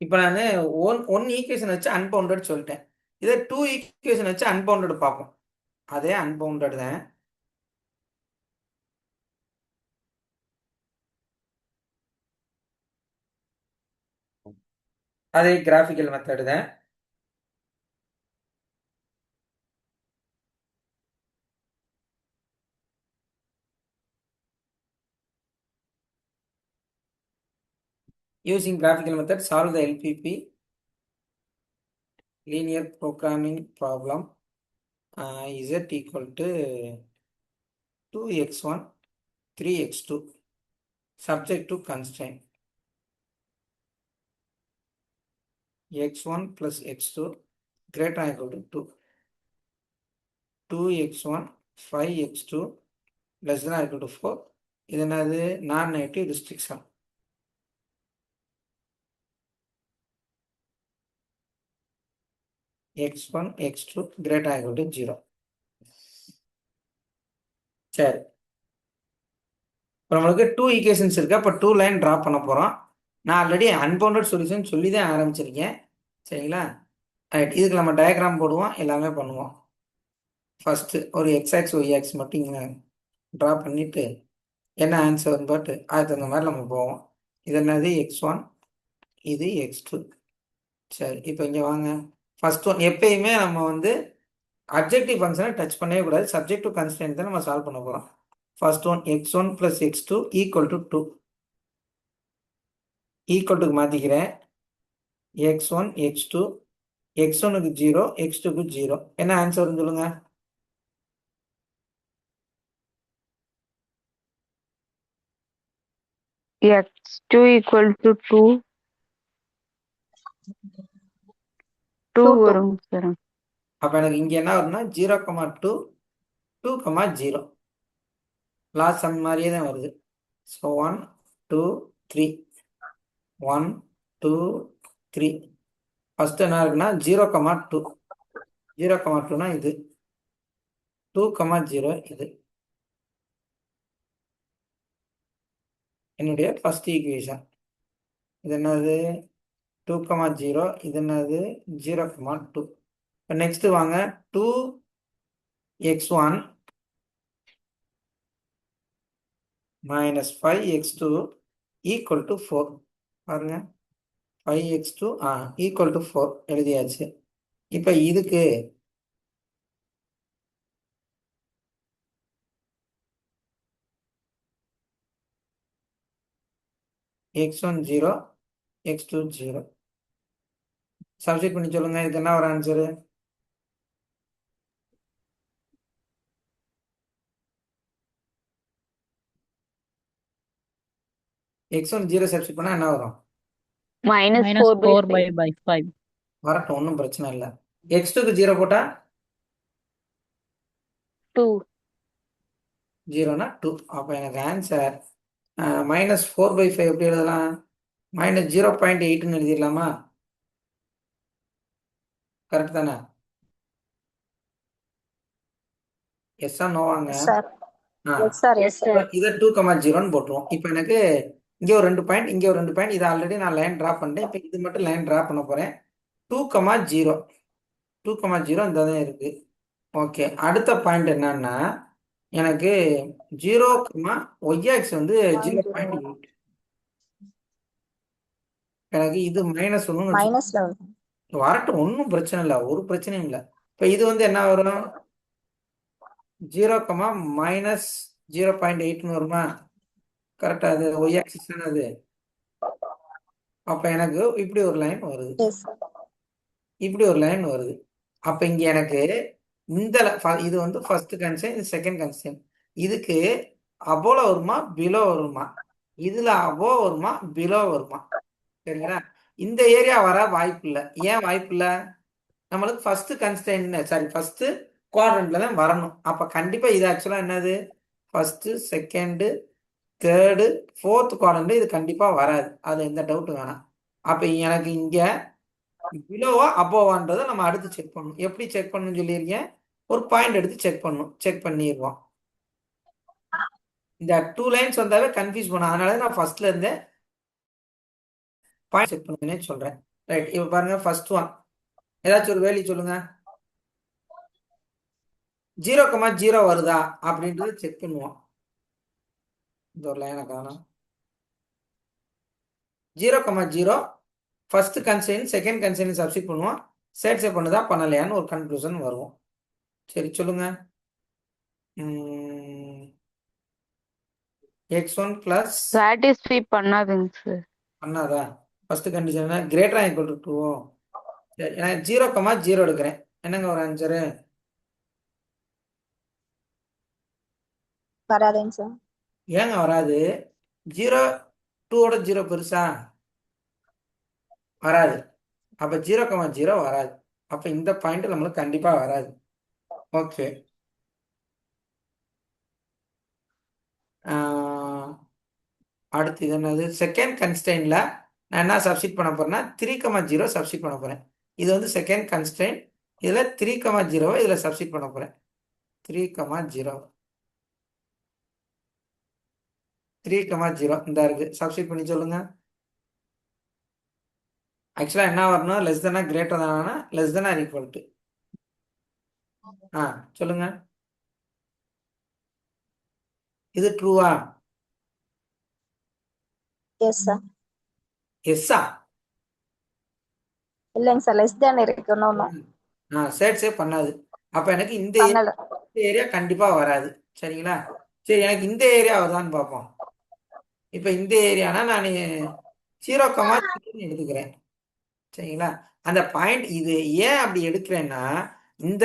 இப்போ நான் ஒன் ஈக்குவேஷன் வச்சு அன்பவுண்டட் சொல்லிட்டேன். இதே 2 ஈக்குவேஷன் வச்சு அன்பவுண்டட் பார்ப்போம். அதே அன்பவுண்டட் தான். அதே கிராஃபிக்கல் மெத்தட் தான். Using graphical method, solve the LPP linear programming problem. Z equal to 2x1 3x2 subject to constraint x1 plus x2 greater than or equal to 2 2x1 5x2 less than or equal to 4. இது என்னது? நான் negative restriction. x1 x2 greater than or equal to 0. சரி, இப்போ நம்மளுக்கு 2 equations இருக்கு. அப்போ 2 line draw பண்ண போகிறோம். நான் ஆல்ரெடி அன்பவுண்டட் சொல்யூஷன் சொல்லி தான் ஆரம்பிச்சிருக்கேன். சரிங்களா? ரைட், இதுக்கு நம்ம டயக்ராம் போடுவோம், எல்லாமே பண்ணுவோம். ஃபர்ஸ்ட் ஒரு எக்ஸ் ஒய் ஆக்ஸ் மட்டும் இங்கே ட்ரா பண்ணிட்டு என்ன ஆன்சர் பட்டு அதுக்கு தகுந்த மாதிரி நம்ம போவோம். இது என்னது? x1, இது x2. சரி, இப்போ இங்கே வாங்க. ஃபர்ஸ்ட் ஒன் எப்பயுமே நம்ம அப்ஜெக்டிவ் ஃபங்க்ஷனை டச் பண்ணவே கூடாது. சப்ஜெக்ட் டு கன்ஸ்டன்ட் தான் நம்ம சால்வ் பண்ண போகிறோம். First one x1 plus x2 equal to 2. Equal டுக்கு மாற்றிக்கிறேன். x1 x2 x1க்கு 0 x2க்கு 0. என்ன ஆன்சர்னு சொல்லுங்க? x2 equal to 2 Two. வரும் சார். அப்போ எனக்கு இங்கே என்ன வரும்னா 0,2 2,0 லாஸ்ட் சம் மாதிரியே தான் வருது. ஸோ 1 2 3 1 2 3. ஃபர்ஸ்ட் என்ன இருக்குன்னா 0,2 0,2னா இது 2,0 இது என்னுடைய ஃபர்ஸ்ட் ஈக்குவேஷன். இது என்னது? 2,0. இது என்னது? 0,2. இப்போ நெக்ஸ்ட் வாங்க. 2x1 minus 5x2 equal to 4. பாருங்க 5x2 ஈக்குவல் டு 4 எழுதியாச்சு. இப்போ இதுக்கு x1 0 x2 0 சப்ஸ்டிட் பண்ணி சொல்லுங்க. இதுக்கு என்ன ஒரு ஆன்சரு? x1 0 சப்ஸ்டிட் பண்ணா என்ன வரும்? minus minus 4 by 4 5. by 5. வரட்டும், ஒன்றும் பிரச்சனை இல்லை. x2க்கு 0 போட்டா 2. 0னா 2. அப்போ எனக்கு ஆன்சர் minus 4 by 5 எப்படி எழுதலாம்? minus 0.8ன்னு எழுதிடலாமா? கரெக்ட் தானே? எஸ்ஸா நோவாங்க? Yes, sir. ஆ Yes, sir. Yes, Yes, sir. sir. இதை 2,0ன்னு போட்டுருவோம். இப்போ எனக்கு இங்கே ஒரு 2 பாயிண்ட், இங்கே ஒரு 2 பாயிண்ட், இதை ஆல்ரெடி நான் லைன் ட்ரா பண்ணிட்டேன். இப்போ இது மட்டும் லைன் ட்ரா பண்ண போகிறேன். 2,0 2,0 இந்த தான் இருக்கு. ஓகே, அடுத்த பாயிண்ட் என்னன்னா எனக்கு 0, ஒய்ஆக்ஸ் வந்து 0.8. எனக்கு இது மைனஸ் ஒன்று Minus level. வரட்டும், ஒன்றும் பிரச்சனை இல்லை, ஒரு பிரச்சனையும் இல்லை. இப்போ இது வந்து என்ன வரும்? 0, மைனஸ் 0.8ன்னு வருமா? கரெக்டா? அது ஒய் ஆக்சிஸ் தானே அது. அப்போ எனக்கு இப்படி ஒரு லைன் வருது, Yes, sir. இப்படி ஒரு லைன் வருது. அப்போ இங்கே எனக்கு இந்த இது வந்து ஃபர்ஸ்ட் கன்ஸ்ட்ரெயின்ட், இது செகண்ட் கன்ஸ்ட்ரெயின்ட். இதுக்கு அபோல வருமா பிலோ வருமா? இதுல அபோ வருமா பிலோ வருமா? சரிங்களா? இந்த ஏரியா வர வாய்ப்பு இல்லை. ஏன் வாய்ப்பு இல்லை? நம்மளுக்கு ஃபர்ஸ்ட் கன்ஸ்ட்ரெயின்ட், சாரி, ஃபர்ஸ்ட் குவாட்ரண்ட்ல தான் வரணும். அப்ப கண்டிப்பா இது ஆக்சுவலா என்னது? First, second, third, fourth quadrant இது கண்டிப்பா வராது. அது எந்த டவுட்டும் வேணாம். அப்ப எனக்கு இங்க பிலோவா அபோவான்றதை நம்ம அடுத்து செக் பண்ணணும். எப்படி செக் பண்ணணும்னு சொல்லியிருக்கேன்? ஒரு பாயிண்ட் எடுத்து செக் பண்ணணும். செக் பண்ணிடுவோம். இந்த 2 லைன்ஸ் வந்தாவே கன்ஃபியூஸ் பண்ணும். அதனால நான் ஃபர்ஸ்ட்ல இருந்தே பாயிண்ட் செக் பண்ணுங்கன்னே சொல்றேன். ரைட், இப்போ பாருங்க ஃபர்ஸ்ட் ஒன். ஏதாச்சும் ஒரு வேல்யூ சொல்லுங்க. 0,0 வருதா அப்படின்றத செக் பண்ணுவோம். இந்த ஒரு லைனை காணும். 0,0 first constraint, second constraint substitute பண்ணுவோம். சேட்ஸே பண்ணுதா பண்ணலையான்னு ஒரு கன்க்ளூஷன் வருவோம். சரி, சொல்லுங்க. x1 பிளஸ் satisfy பண்ணாதுங்க சார். பண்ணாதா? First condition greater equal to 2. சரி, நான் 0,0 எடுக்கிறேன். என்னங்க ஒரு ஆன்சரு? வராதுங்க சார். ஏங்க வராது? 0, 2ஓட 0 பெருசா? வராது. அப்ப 0,0 வராது. அப்ப இந்த பாயிண்ட் நம்மளுக்கு கண்டிப்பா வராது. ஓகே, அடுத்து இது என்னது? செகண்ட் கன்ஸ்ட்ரெயின்ட்ல நான் என்ன சப்ஸ்டிட் பண்ண போறேன்னா 3,0 சப்ஸ்டிட் பண்ண போறேன். இது வந்து செகண்ட் கன்ஸ்ட்ரெயின்ட். இதுல 3,0 இதுல சப்ஸ்டிட் பண்ண போறேன். 3,0 3,0 இந்த இருக்கு. சப்ஸ்டிட் பண்ணி சொல்லுங்க. ஆக்சுவலா என்ன வரணும்? லெஸ் தானா கிரேட்டர் தானா? லெஸ் தானா ஈக்குவல் டு? சொல்லுங்க. இது ட்ரூவா? Yes, sir. எஸ்ஸா? இல்லைங்க சார், லெஸ் தேன் இருக்கு இன்னொன்னும் சேட்ஸே பண்ணாது. அப்ப எனக்கு இந்த பண்ணல. ஏரியா கண்டிப்பா வராது. சரிங்களா? சரி, எனக்கு இந்த ஏரியா வருதான்னு பார்ப்போம். இப்ப இந்த ஏரியானா நான் 0,3 எடுத்துக்கிறேன். சரிங்களா? அந்த பாயிண்ட் இது ஏன் அப்படி எடுக்கிறேன்னா, இந்த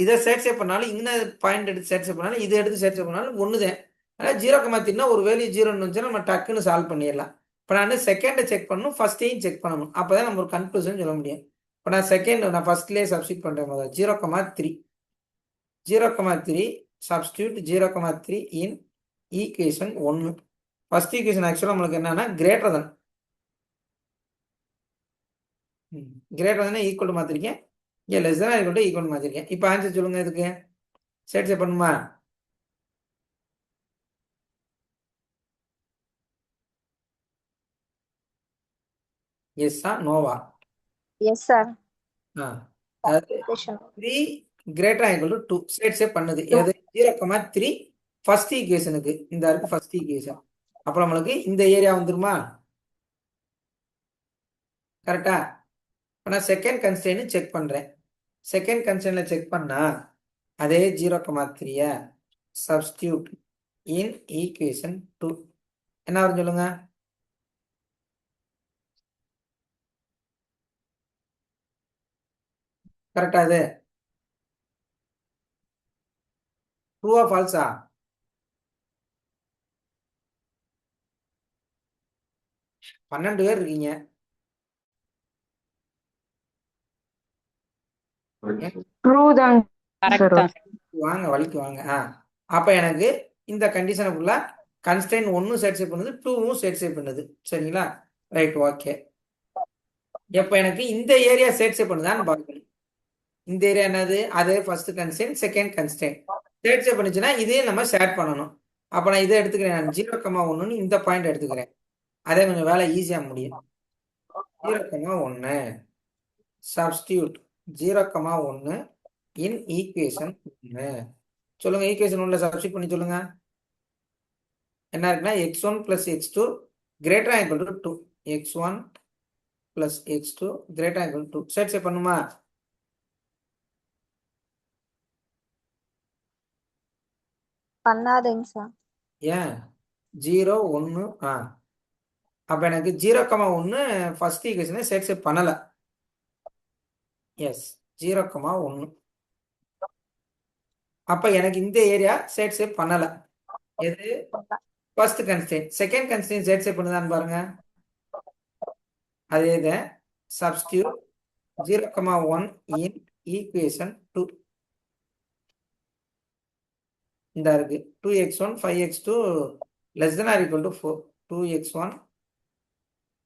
இதை சேர்ச்சே பண்ணாலும், இந்த பாயிண்ட் எடுத்து சேர்ச்சே பண்ணாலும், இதை எடுத்து சேர்ச்சே பண்ணாலும் ஒண்ணுதான். ஆனால் 0,3 ஒரு வேல்யூ 0ன்னு வந்துச்சுன்னா நம்ம டக்குன்னு சால்வ் பண்ணிடலாம். இப்போ நான் செகண்டை செக் பண்ணணும், ஃபர்ஸ்டையும் செக் பண்ணணும். அப்பதான் நம்ம ஒரு கன்க்ளூஷன் சொல்ல முடியும். இப்போ நான் ஃபர்ஸ்ட்லேயே சப்ஸ்டிட் பண்றேன். முதல்ல 0,3 சப்ஸ்டியூட் 0,3 இன் ஈக்குவேஷன் 1. ஃபர்ஸ்ட் ஈக்குவேஷன் ஆக்சுவலாக நம்மளுக்கு என்னன்னா கிரேட்டர் தன் ஈக்குவல் மாத்திருக்கேன். இங்கே லெஸ் தான் ஈக்குவல் மாத்திருக்கேன். இப்போ ஆன்சர் சொல்லுங்க. இதுக்கு சேட்ஸே பண்ணுமா? எஸ்ஸா நோவா? Yes sir. அதாவது 3 greater ஈக்குவல் டு 2 சேட்ஸே பண்ணுது. எது? 0,3 ஃபர்ஸ்ட் ஈக்குவேஷனுக்கு இந்த இருக்கு ஃபர்ஸ்ட் ஈக்குவேஷன். அப்போ நம்மளுக்கு இந்த ஏரியா வந்துருமா? கரெக்டா? இப்போ நான் செகண்ட் கன்ஸ்ட்ரெயின் செக் பண்றேன். செகண்ட் கன்ஸ்ட்ரெயின்ல செக் பண்ணா அதே 0,3 சப்ஸ்டியூட் இன் ஈக்குவேஷன் 2 என்ன வரும் சொல்லுங்க? கரெக்டா? அது ட்ரூவா ஃபால்ஸா? பன்னெண்டு பேர் இருக்கீங்க. ட்ரூ தான் கரெக்ட் சார். தான். வாங்க வலிக்கு வாங்க. அப்ப எனக்கு இந்த கண்டிஷனை ஃபுல்லா கன்ஸ்டன்ட் 1 சாட்டிஸ்ஃபை பண்ணுது, 2வும் சாட்டிஸ்ஃபை பண்ணுது. சரிங்களா? Right, okay. எப்ப எனக்கு இந்த ஏரியா சாட்டிஸ்ஃபை பண்ணுதான்னு பார்க்கணும். இந்த ஏரியா என்னது? அதே first constant second constant satisfy பண்ணுச்சுன்னா இதையும் நம்ம ஷேர் பண்ணணும். அப்ப நான் இதை எடுத்துக்கிறேன். நான் 0,1ன்னு இந்த பாயிண்ட் எடுத்துக்கிறேன். அதே கொஞ்சம் வேலை ஈஸியா முடியும். 0,1 சப்ஸ்டியூட் 0,1 இன் ஈக்குவேஷன் 1. சொல்லுங்க, ஈக்குவேஷன் 1ல சப்ஸ்டியூட் பண்ணி சொல்லுங்க. என்ன இருக்குன்னா x1 plus x2 greater than equal to 2. x1 plus x2 greater than equal to 2. Satisfy பண்ணுமா? பண்ணாதுங்க சார். ஏன்? 0 1 அப்ப எனக்கு 0,1 ஃபர்ஸ்ட் ஈக்குவேஷனை சாட்டிஸ்ஃபை பண்ணல. எஸ், 0,1. அப்ப எனக்கு இந்த ஏரியா சாட்டிஸ்ஃபை பண்ணல. எது? First constant. Second constant satisfy பண்ணுதான்னு பாருங்க. அதே தான் சப்ஸ்டியூட் 0,1 இன் ஈக்குவேஷன் 2. இந்த இருக்கு 2x1 5x2 less than or equal to 4. 2x1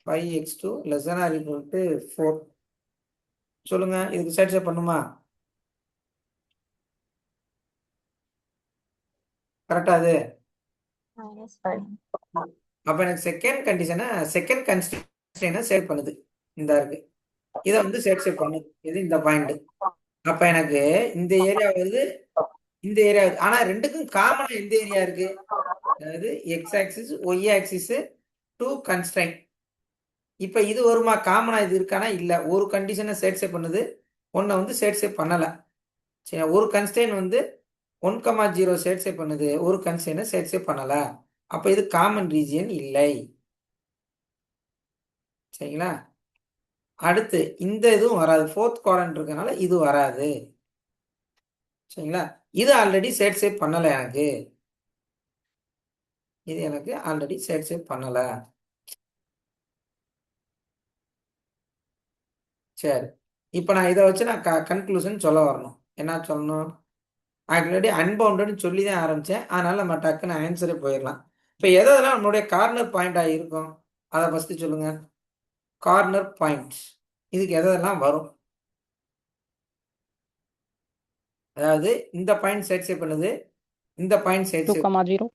5x2 less than or equal to 4. சொல்லுங்க, இதுக்கு சாட்டிஸ்ஃபை பண்ணுமா? கரெக்டா? அது -5. அப்ப எனக்கு செகண்ட் கண்டிஷனை செகண்ட் கன்ஸ்டன்ட் சேவ் பண்ணுது. இந்த இருக்கு இதை வந்து சாட்டிஸ்ஃபை பண்ணுது. இது இந்த பாயிண்ட். அப்ப எனக்கு இந்த ஏரியா வருது, இந்த ஏரியா வருது. ஆனா ரெண்டுக்கும் காமனா எந்த ஏரியா இருக்கு? அதாவது X axis Y axis 2 constraint. இப்ப இது வருமா? காமனா இது இருக்கானா? இல்ல. ஒரு கண்டிஷனை சாட்டிஸ்ஃபை பண்ணுது, ஒன்னை வந்து சாட்டிஸ்ஃபை பண்ணல. சரி, ஒரு கன்ஸ்ட்ரைன் வந்து 1,0 சாட்டிஸ்ஃபை பண்ணுது, ஒரு கன்ஸ்ட்ரைனை சாட்டிஸ்ஃபை பண்ணல. அப்ப இது காமன் ரீஜியன் இல்லை. சரிங்களா? அடுத்து இந்த இதுவும் வராது. ஃபோர்த் குவாட்ரண்ட் இருக்கனால இது வராது. சரிங்களா? இது ஆல்ரெடி சாட்டிஸ்ஃபை பண்ணல எனக்கு. இது எனக்கு ஆல்ரெடி சாட்டிஸ்ஃபை பண்ணல. சரி, இப்போ நான் இதை வச்சு நான் கன்க்ளூஷன் சொல்ல வரணும். என்ன சொல்லணும்? ஆல்ரெடி அன்பவுண்டட்னு சொல்லி தான் ஆரம்பித்தேன். அதனால நம்ம டக்குன்னு ஆன்சரே போயிடலாம். இப்போ எதெல்லாம் நம்மளுடைய கார்னர் பாயிண்டாக இருக்கும் அதை ஃபஸ்ட்டு சொல்லுங்க. கார்னர் பாயிண்ட்ஸ் இதுக்கு எதெல்லாம் வரும்? அதாவது இந்த பாயிண்ட் சாட்டிஸ்ஃபை பண்ணுது, இந்த பாயிண்ட் சாட்டிஸ்ஃபை 2,0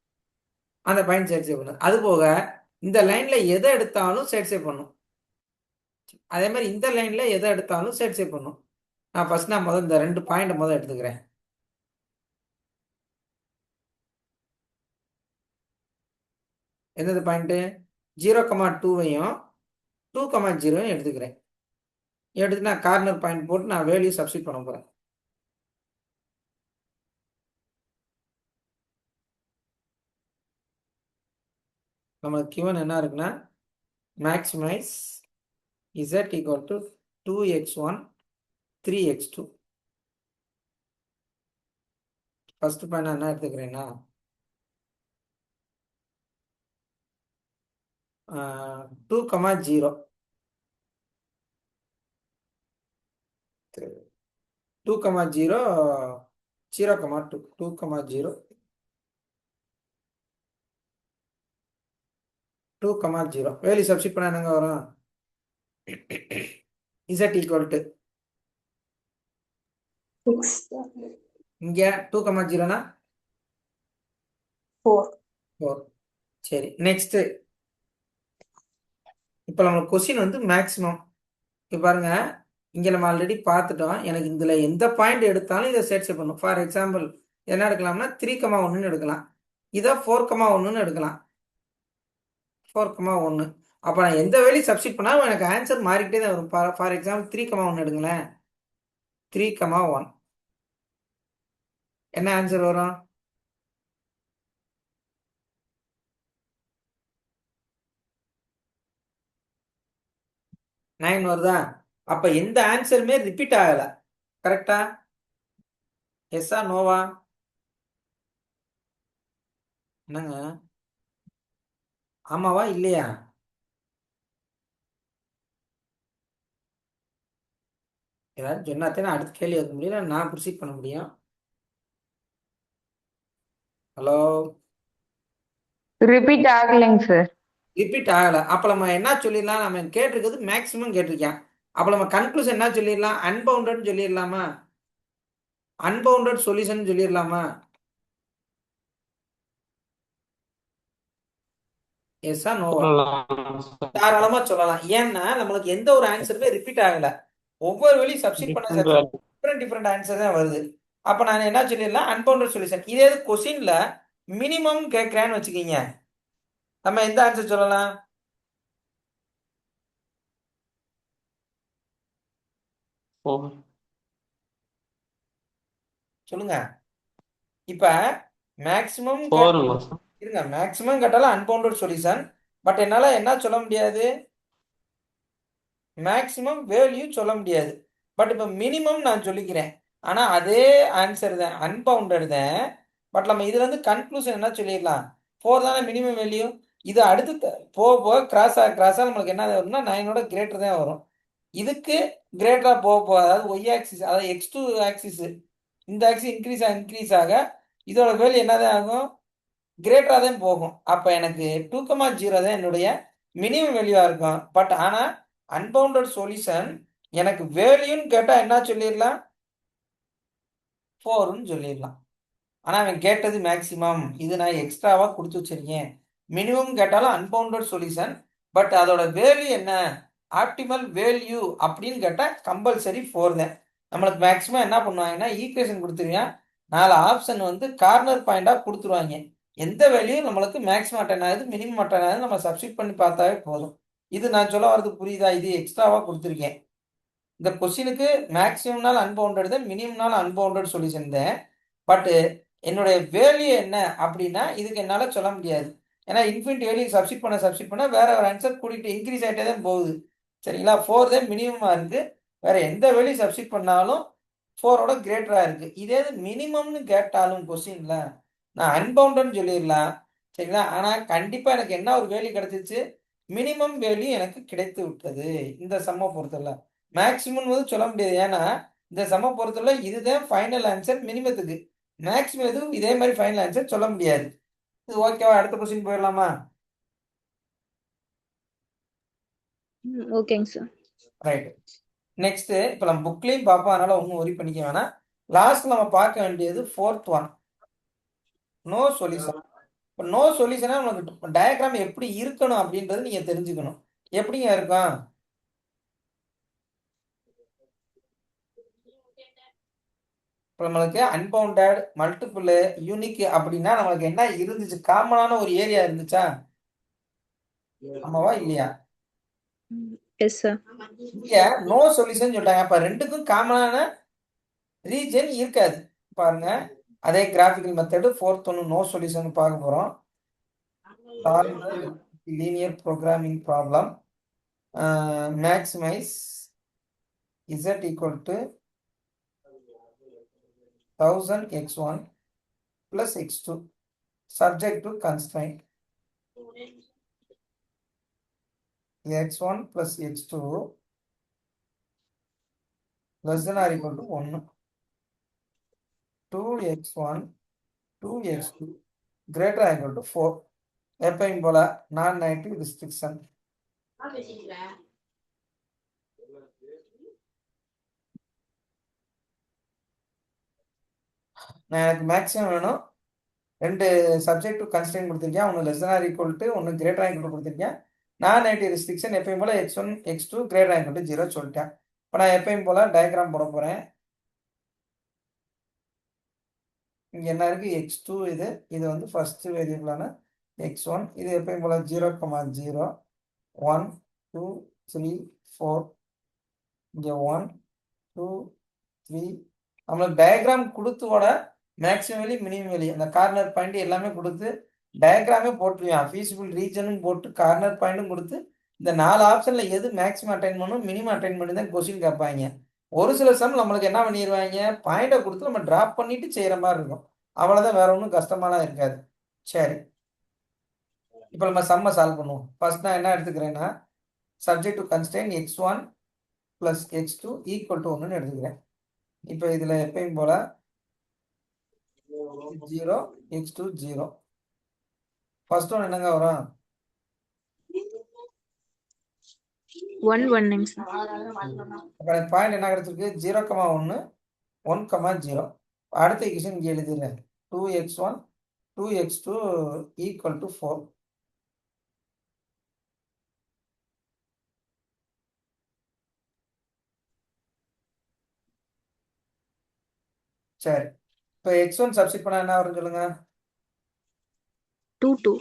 அந்த பாயிண்ட் சாட்டிஸ்ஃபை பண்ணுது. அது போக இந்த லைன்ல எதை எடுத்தாலும் சாட்டிஸ்ஃபை பண்ணும். அதே மாதிரி இந்த லைன்ல எதை எடுத்தாலும் சாட்டிஸ்ஃபை பண்ணும். நான் ஃபர்ஸ்ட் நான் முதல் இந்த 2 பாயிண்ட் முதல் எடுத்துக்கிறேன். எந்தெந்த பாயிண்ட்? 0,2வையும் 2,0வையும் எடுத்துக்கிறேன். எடுத்து நான் கார்னர் பாயிண்ட் போட்டு நான் வேல்யூ சப்ஸ்டிட் பண்ண போறேன். நமக்கு கிவன் என்ன இருக்குன்னா maximise z equal to 2x1 3x2. First point என்ன எடுத்துக்கிறேன்னா 2,0 2,0 0,2 2,0 2,0 வேல்யூ சப்ஸ்டிட் பண்ண என்னங்க வரும்? z equal to 6 இங்க 2,0னா 4 4. சரி, நெக்ஸ்ட் இப்போ நம்ம கொஸ்டின் வந்து மேக்ஸிமம். இப்போ பாருங்க, இங்க நம்ம ஆல்ரெடி பார்த்துட்டோம். எனக்கு இதுல எந்த பாயிண்ட் எடுத்தாலும் இதை சாட்டிஸ்ஃபை பண்ணும். ஃபார் எக்ஸாம்பிள் என்ன எடுக்கலாம்னா 3,1 எடுக்கலாம். இதை 4,1ன்னு எடுக்கலாம். 4,1. அப்போ நான் எந்த வேலையும் சப்ஸ்டிட் பண்ணாலும் எனக்கு ஆன்சர் மாறிக்கிட்டே தான் வரும். For example 3,1 எடுங்களேன். 3,1 என்ன ஆன்சர் வரும்? 9 வருதா? அப்ப எந்த ஆன்சருமே ரிப்பீட் ஆகல. கரெக்டா? எஸ்ஸா நோவா? என்னங்க? ஆமாவா இல்லையா? ஏதாவது சொன்னாத்தே அடுத்த கேள்வி வைக்க முடியல, நான் ப்ரொசீட் பண்ண முடியும். ஹலோ, ரிப்பீட் ஆகலைங்க சார். ரிப்பீட் ஆகல. அப்ப நம்ம என்ன சொல்லிடலாம்? நம்ம கேட்டிருக்கிறது மேக்சிமம் கேட்டிருக்கேன். அப்ப நம்ம கன்க்ளூஷன் என்ன சொல்லிடலாம்? அன்பவுண்டட் சொல்லிடலாமா? அன்பவுண்டட் சொல்யூஷன் சொல்லிடலாமா? எஸ்ஸா நோவா? தாராளமா சொல்லலாம். ஏன்னா நம்மளுக்கு எந்த ஒரு ஆன்சருமே ரிப்பீட் ஆகல. ஒவ்வொரு வழியும் சப்ஸ்டிட் பண்ண டிஃப்ரெண்ட் ஆன்சர் தான் வருது. அப்ப நான் என்ன சொல்லிடலாம்? Unbounded solution. இதே கொஸ்டின்ல மினிமம் கேட்கிறேன்னு வச்சுக்கீங்க, நம்ம எந்த ஆன்சர் சொல்லலாம்? சொல்லுங்க. இப்ப மேக்சிமம் இருங்க, மேக்சிமம் கேட்டாலும் அன்பவுண்டட் சொல்யூஷன். பட் என்னால என்ன சொல்ல முடியாது? மேக்சிமம் வேல்யூ சொல்ல முடியாது. பட் இப்போ மினிமம் நான் சொல்லிக்கிறேன். ஆனா அதே ஆன்சர் தான், அன்பவுண்டட் தான். பட் நம்ம இதுல இருந்து கன்க்ளூஷன் என்ன சொல்லிடலாம்? 4 தானே மினிமம் வேல்யூ. இது அடுத்து போக போக கிராஸா நம்மளுக்கு என்ன வரும்னா 9ஓட கிரேட்டர் தான் வரும். இதுக்கு கிரேட்டரா போக போக, அதாவது ஒய் ஆக்சிஸ், அதாவது x2 ஆக்சிஸ், இந்த ஆக்சிஸ் இன்க்ரீஸ் ஆக இதோட வேல்யூ என்னதான் ஆகும்? கிரேட்டரா தான் போகும். அப்ப எனக்கு 2,0 தான் என்னுடைய மினிமம் வேல்யூவா இருக்கும். பட் ஆனா அன்பவுண்டட் சொல்யூஷன் எனக்கு வேல்யூன்னு கேட்டா என்ன சொல்லிடலாம்? 4ன்னு சொல்லிடலாம். ஆனா அவன் கேட்டது மேக்சிமம், இது நான் எக்ஸ்ட்ராவா கொடுத்து வச்சிருக்கேன். மினிமம் கேட்டாலும் அன்பவுண்டட் சொல்யூஷன், பட் அதோட வேல்யூ என்ன? ஆப்டிமல் வேல்யூ அப்படின்னு கேட்டா கம்பல்சரி 4 தான். நம்மளுக்கு மேக்சிமம் என்ன பண்ணுவாங்கன்னா, ஈக்குவேஷன் கொடுத்துருங்க, 4 ஆப்ஷன் வந்து கார்னர் பாயிண்டா கொடுத்துருவாங்க. எந்த வேல்யூ நம்மளுக்கு மேக்ஸிமம் அட்டன் ஆகுது, மினிமம் அட்டன் ஆகுது, நம்ம சப்ஸ்டிட் பண்ணி பார்த்தாவே போதும். இது நான் சொல்ல வரது புரியுதா? இது எக்ஸ்ட்ராவா கொடுத்துருக்கேன். இந்த கொஸ்டினுக்கு மேக்ஸிமம்னால அன்பவுண்டட் தான், மினிமம்னால அன்பவுண்டட் சொல்யூஷன் தான். பட் என்னுடைய வேல்யூ என்ன அப்படின்னா இதுக்கு என்னால சொல்ல முடியாது. ஏன்னா இன்ஃபினிட் வேல்யூ சப்ஸ்டிட் பண்ண வேற ஒரு ஆன்சர் கூட்டிட்டு இன்க்ரீஸ் ஆகிட்டே தான் போகுது. சரிங்களா? 4 தான் மினிமமா இருக்கு. வேற எந்த வேல்யூ சப்ஸ்டிட் பண்ணாலும் 4ஓட கிரேட்டரா இருக்கு. இதே மினிமம்னு கேட்டாலும் கொஸ்டின்ல நான் அன்பவுண்டட்னு சொல்லிடலாம். சரிங்களா? ஆனா கண்டிப்பா எனக்கு என்ன ஒரு வேல்யூ கிடைச்சிச்சு? மினிமம் வேல்யூ எனக்கு கிடைத்து விட்டது. இந்த சம்மை பொறுத்தவரை மேக்சிமம் வந்து சொல்ல முடியாது. ஏன்னா இந்த சம்மை பொறுத்தவரை இதுதான் ஃபைனல் ஆன்சர் மினிமத்துக்கு. மேக்ஸிமம் எதுவும் இதே மாதிரி ஃபைனல் ஆன்சர் சொல்ல முடியாது. இது ஓகேவா? அடுத்த கொஸ்டின் போயிடலாமா? ஓகேங்க சார். ரைட். நெக்ஸ்ட் இப்போ நம்ம புக்லையும் பார்ப்போம், அதனால ஒன்றும் ஒரி பண்ணிக்க வேணாம். லாஸ்ட் நம்ம பார்க்க வேண்டியது 4th ஒன், நோ சொல்யூஷன். இப்போ நோ சொல்யூஷனா உங்களுக்கு டயக்ராம் எப்படி இருக்கணும் அப்படின்றது நீங்க தெரிஞ்சுக்கணும். எப்படிங்க இருக்கும்? இப்போ நம்மளுக்கு அன்பவுண்டட், மல்டிபிள், யூனிக் அப்படின்னா நம்மளுக்கு என்ன இருந்துச்சு? காமனான ஒரு ஏரியா இருந்துச்சா? ஆமாவா இல்லையா? Yes sir. இங்க நோ சொல்யூஷன் சொல்லிட்டாங்க. அப்ப ரெண்டுக்கும் காமனான ரீஜன் இருக்காது. பாருங்க, அதே கிராஃபிக்கல் மெத்தடு 4th ஒன்று நோ சொல்யூஷன் பார்க்க போறோம். Linear programming problem. Maximise z equal to 1000 x1 plus x2 subject to constraint x1 plus x2 less than or equal to 1. 2x1 2x2 greater or equal to 4. எப்பயும் போல நான் negative restriction. எனக்கு maximum வேணும். 2 subject to constraint கொடுத்துருக்கேன். ஒன்று less or equal to, ஒன்று greater equal கொடுத்துருக்கேன். நான் நெகட்டிவ் ரெஸ்ட்ரிக்ஷன் எப்பயும் போல x1 x2 greater equal to 0 சொல்லிட்டேன். இப்போ நான் எப்பயும் போல டயக்ராம் போட போறேன். இங்கே என்ன இருக்குது x2 இது வந்து ஃபர்ஸ்ட் வேரியபிளான x1 இது எப்பயும் போல் 0,0 1 2 3 4 இங்கே 1 2 3 நம்மளுக்கு டயக்ராம் கொடுத்தோட மேக்ஸிமம் வேல்யூ மினிமம் வேல்யூ அந்த கார்னர் பாயிண்ட் எல்லாமே கொடுத்து டயக்ராமே போட்டுருவேன் ஃபீஸிபிள் ரீஜனும் போட்டு கார்னர் பாயிண்ட்டும் கொடுத்து இந்த 4 ஆப்ஷனில் எது மேக்ஸிமம் அட்டைன் பண்ணும் மினிமம் அட்டைன் பண்ணி தான் கொஸ்டின் கேட்பாங்க. ஒரு சில சம் நம்மளுக்கு என்ன பண்ணிடுவாங்க பாயிண்டை கொடுத்து நம்ம ட்ராப் பண்ணிட்டு செய்கிற மாதிரி இருக்கும். அவ்வளோதான், வேற ஒன்றும் கஷ்டமாலாம் இருக்காது. சரி, இப்போ நம்ம சம்மை சால்வ் பண்ணுவோம். ஃபர்ஸ்ட் நான் என்ன எடுத்துக்கிறேன்னா subject to constant x1 + x2 = 1ன்னு எடுத்துக்கிறேன். இப்போ இதில் எப்பயும் போல் 0 x2 0 ஃபர்ஸ்ட் ஒன் என்னங்க வரும் 1 1 sir. அப்போ எனக்கு பாயிண்ட் என்ன கிடைச்சிருக்கு 0,1 1,0. அடுத்த ஈக்குவேஷன் இங்கே எழுதிடுறேன் 2x1 2x2 = 4. சரி, இப்போ x1 சப்ஸ்டிட் பண்ணால் என்ன வரும் சொல்லுங்க. 2 2.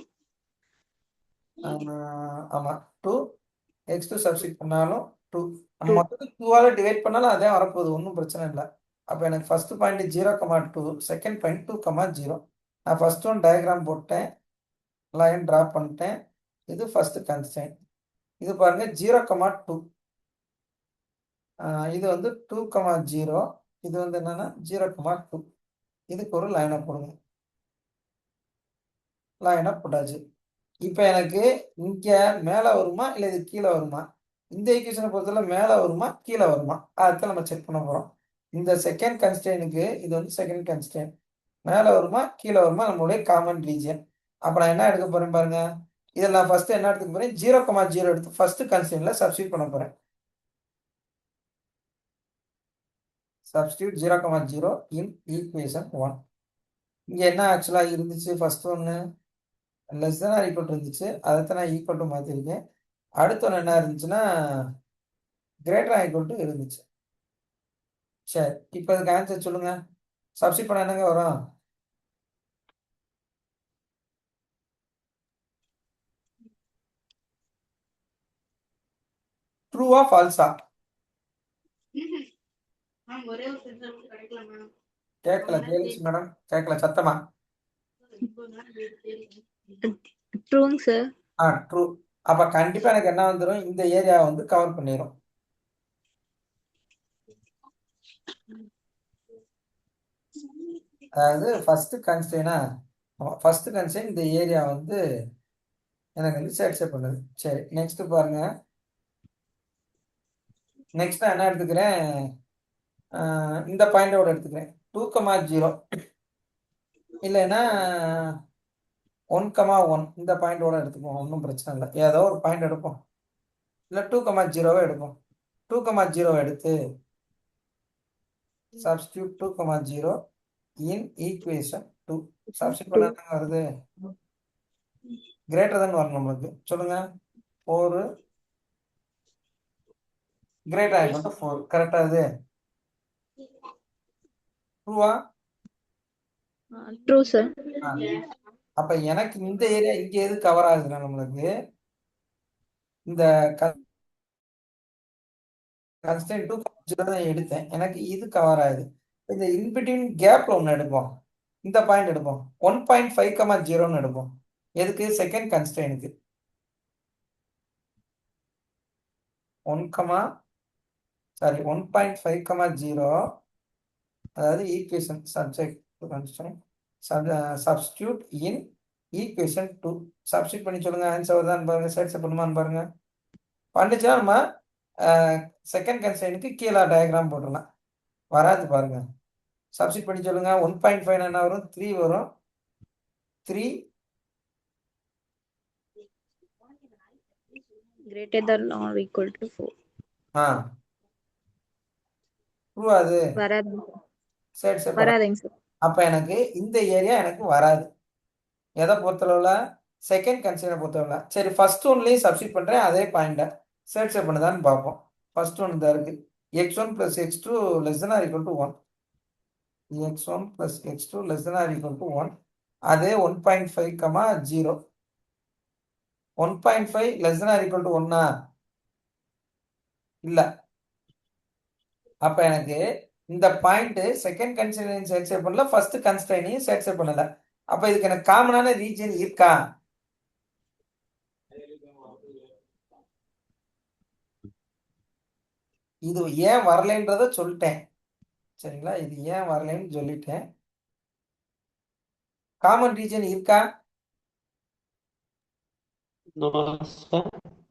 ஆமாம் 2 x2 சப்ஸ்டிட் பண்ணாலும் 2 நம்ம மொத்தத்தில் 2ஆல் டிவைட் பண்ணாலும் அதே வரப்போகுது, ஒன்றும் பிரச்சனை இல்லை. அப்போ எனக்கு ஃபர்ஸ்ட் பாயிண்ட் 0,2 செகண்ட் பாயிண்ட் 2,0. நான் ஃபர்ஸ்ட் ஒன் டயக்ராம் போட்டேன், லைன் ட்ரா பண்ணிட்டேன். இது ஃபர்ஸ்ட் கன்ஸ்டன்ட். இது பாருங்க 0,2 இது வந்து 2,0 இது வந்து என்னன்னா 0,2 இதுக்கு ஒரு லைனை போடுங்க. லைனை போட்டாச்சு. இப்போ எனக்கு இங்கே மேலே வருமா இல்லை இது கீழே வருமா? இந்த ஈக்குவேஷனை பொறுத்தவரை மேலே வருமா கீழே வருமா அதுதான் நம்ம செக் பண்ண போகிறோம். இந்த செகண்ட் கன்ஸ்டன்ட்டுக்கு இது வந்து செகண்ட் கன்ஸ்டன்ட் மேலே வருமா கீழே வருமா நம்மளுடைய காமன் ரீஜன். அப்போ நான் என்ன எடுக்க போகிறேன் பாருங்க. இதில் நான் ஃபர்ஸ்ட் என்ன எடுத்துக்க போகிறேன் 0,0 எடுத்து ஃபர்ஸ்ட் கன்ஸ்டன்ட்ல சப்ஸ்டியூட் பண்ண போகிறேன். Substitute 0,0 in equation 1. இங்கே என்ன ஆக்சுவலாக இருந்துச்சு ஃபர்ஸ்ட் ஒன்று less than or equal to இருந்துச்சு, அதை நான் ஈக்குவல் டு மாற்றிருக்கேன். அடுத்த ஒன்று என்ன இருந்துச்சுன்னா கிரேட்டர் ஆர் ஈக்குவல் டு இருந்துச்சு. சரி, இப்போ இதுக்கு ஆன்சர் சொல்லுங்க. சப்ஸ்டிட் பண்ண என்னங்க வரும்? ட்ரூவா ஃபால்ஸா? கேட்கல கேளுச்சு மேடம், கேட்கல சத்தமா. True sir. ட்ரூ. அப்ப கண்டிப்பா எனக்கு என்ன வந்துடும், இந்த ஏரியா வந்து கவர் பண்ணிடும். அதாவது ஃபர்ஸ்ட் கன்ஸ்டன்ட்னா ஃபர்ஸ்ட் கன்ஸ்டன்ட் இந்த ஏரியா வந்து எனக்கு வந்து சாட்டிஸ்ஃபை பண்ணுது. சரி, நெக்ஸ்ட் பாருங்க. நெக்ஸ்ட் நான் என்ன எடுத்துக்கிறேன், இந்த பாயிண்டோட எடுத்துக்கிறேன் 2,0 இல்லைன்னா 1,1 இந்த பாயிண்டோட எடுத்துப்போம், ஒன்றும் பிரச்சனை இல்லை. ஏதோ ஒரு பாயிண்ட் எடுப்போம், இல்லை 2,0 எடுப்போம். 2,0 எடுத்து சப்ஸ்டியூட் 2,0 இன் ஈக்குவேஷன் 2 சப்ஸ்டியூட் பண்ண என்ன வருது, கிரேட்டர் தென் வரணும் நம்மளுக்கு. சொல்லுங்க 4 கிரேட்டர் ஆகிடும் 4 கரெக்டா? இது ட்ரூவா? True sir. அப்ப எனக்கு இந்த ஏரியா இங்க எது கவர் ஆகுதுன்னா நம்மளுக்கு இந்த கன்ஸ்டன்ட் 2,0 தான் எடுத்தேன், எனக்கு இது கவர் ஆகுது. இந்த இன்பிட்வீன் கேப்ல ஒன்று எடுப்போம், இந்த பாயிண்ட் எடுப்போம் 1.5,0ன்னு எடுப்போம். எதுக்கு? செகண்ட் கன்ஸ்டன்ட்க்கு 1.5,0 அதாவது ஈக்குவேஷன் சப்ஜெக்ட் கன்ஸ்டன்ட் சப்ஸ்டியூட் இன் ஈக்குவேஷன் 2 சப்ஸ்டியூட் பண்ணி சொல்லுங்க. ஆன்சர் வருதான்னு பாருங்க, சாட்டிஸ்ஃபை பண்ணுமான்னு பாருங்க. பண்ணிச்சுன்னா நம்ம செகண்ட் கன்ஸ்டன்ட்க்கு கீழே டயக்ராம் போட்டுடலாம். வராது பாருங்க. சப்ஸ்டியூட் பண்ணி சொல்லுங்க. 1.5 என்ன வரும்? 3 வரும். 3 Greater than or equal to 4. True அது வராது சரி சரி. வராதுங்க சார். அப்ப எனக்கு இந்த ஏரியா எனக்கு வராது. எதை பொறுத்தளவுல? செகண்ட் கன்ஸ்டன்ட் பொறுத்தளவுல. சரி, ஃபர்ஸ்ட் ஒன்லயும் சப்ஸ்டியூட் பண்றேன், அதே பாயிண்ட சாட்டிஸ்ஃபை பண்ணுதான்னு பார்ப்போம். ஃபர்ஸ்ட் ஒன் தான் இருக்கு x1 + x2 <= 1. x1 plus x2 less than or equal to 1. அதே 1.5, 0. 1.5 less than or equal to 1 இல்ல. அப்ப எனக்கு இந்த பாயிண்ட் செகண்ட் கன்ஸ்ட்ரெயினையும் சேட்ஸ்ஃபை பண்ணல, ஃபர்ஸ்ட் கன்ஸ்ட்ரெயினையும் சேட்ஸ்ஃபை பண்ணல. அப்ப இதுக்கு எனக்கு காமனான ரீஜன் இருக்கா? இது ஏன் வரலைன்றத சொல்லிட்டேன். சரிங்களா? இது ஏன் வரலைன்னு சொல்லிட்டேன். காமன் ரீஜன் இருக்கா?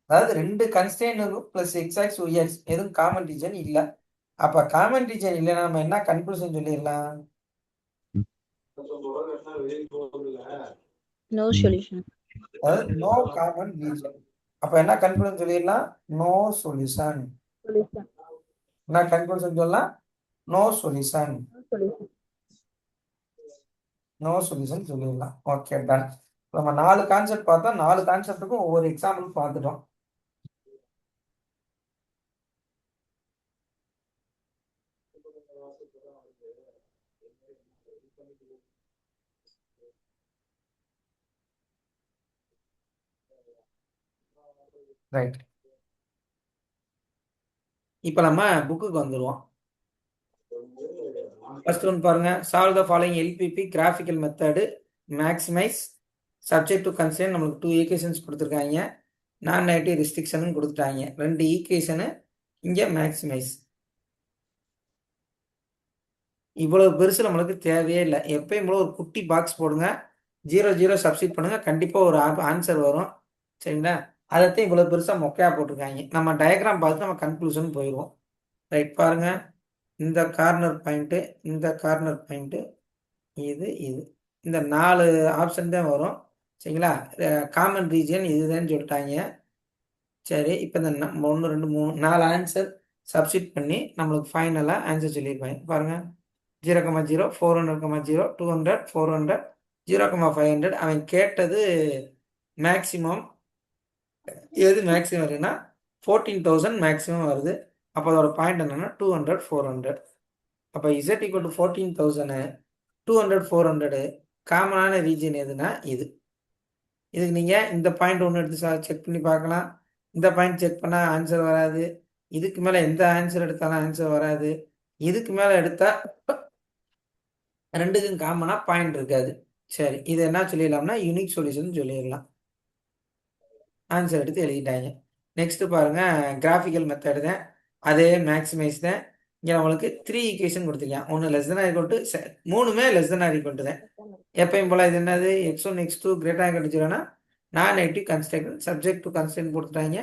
அதாவது 2 கன்ஸ்ட்ரெயின் பிளஸ் எக்ஸ் ஒய் எதுவும் காமன் ரீஜன் இல்ல. அப்ப காமன் ரீஜன் இல்லைன்னா நம்ம என்ன கன்க்ளூஷன் சொல்லிடலாம்? No solution. அதாவது நோ காமன் ரீஜன். அப்ப என்ன கன்க்ளூஷன் சொல்லிடலாம்? No solution. Solution. என்ன கன்க்ளூஷன் சொல்லலாம்? No solution. Solution. No solution சொல்லிடலாம். Okay, done. நம்ம 4 கான்செப்ட் பார்த்தோம். 4 கான்செப்டுக்கும் ஒவ்வொரு எக்ஸாம்பிள் பார்த்துட்டோம். ரைட். இப்போ நம்ம புக்குக்கு வந்துடுவோம். ஃபர்ஸ்ட் ஒன் பாருங்க. Solve the following LPP graphical method maximise subject to constraint. நம்மளுக்கு 2 ஈக்குவேஷன்ஸ் கொடுத்துருக்காங்க. நான் நெகட்டிவ் ரெஸ்ட்ரிக்ஷனும் கொடுத்துட்டாங்க. 2 ஈக்குவேஷனு இங்கே மேக்ஸிமைஸ். இவ்வளவு பெருசு நம்மளுக்கு தேவையே இல்லை. எப்பயும் போல ஒரு குட்டி பாக்ஸ் போடுங்க, 0 0 சப்ஸ்டிட் பண்ணுங்க, கண்டிப்பாக ஒரு ஆன்சர் வரும். சரிங்களா? அதைத்தான் இவ்வளவு பெருசா மொக்கையா போட்டிருக்காங்க. நம்ம டயக்ராம் பார்த்து நம்ம கன்க்ளூஷன் போயிடுவோம். ரைட், பாருங்க. இந்த கார்னர் பாயிண்ட், இந்த கார்னர் பாயிண்ட், இது இந்த 4 ஆப்ஷன் தான் வரும். சரிங்களா? காமன் ரீஜன் இதுதான் சொல்லிட்டாங்க. சரி, இப்போ இந்த 1 2 3 4 ஆன்சர் சப்ஸ்டிட் பண்ணி நம்மளுக்கு ஃபைனலாக ஆன்சர் சொல்லியிருப்பாங்க. பாருங்க, 0,0 400,0 200 400 0,500. அவன் கேட்டது மேக்சிமம். எது மேக்ஸிமம் வருதுன்னா 14,000 மேக்ஸிமம் வருது. அப்போ அதோட பாயிண்ட் என்னன்னா 200 400. அப்போ Z = 14,000 200 400 காமனான ரீஜன் எதுனா இதுக்கு நீங்கள் இந்த பாயிண்ட் ஒன்று எடுத்து செக் பண்ணி பார்க்கலாம். இந்த பாயிண்ட் செக் பண்ணால் ஆன்சர் வராது. இதுக்கு மேலே எந்த ஆன்சர் எடுத்தாலும் ஆன்சர் வராது. இதுக்கு மேலே எடுத்தா ரெண்டுக்கும் காமனாக பாயிண்ட் இருக்காது. சரி, இது என்ன சொல்லிடலாம்னா யூனிக் சொல்யூஷன் சொல்லிடலாம். ஆன்சர் எடுத்து எழுதிட்டாங்க. நெக்ஸ்ட் பாருங்க, கிராஃபிக்கல் மெத்தட் தான், அதே மேக்ஸிமைஸ் தான். இங்கே நம்மளுக்கு 3 ஈக்குவேஷன் கொடுத்துருக்கேன். ஒன்று less than or equal to, 3மே less than or equal to தான். எப்பயும் போல இது என்னது? x1 x2 கிரேட்டர் கிடைச்சிருன்னா நான் negative construct subject to constraint கொடுத்துட்டாங்க.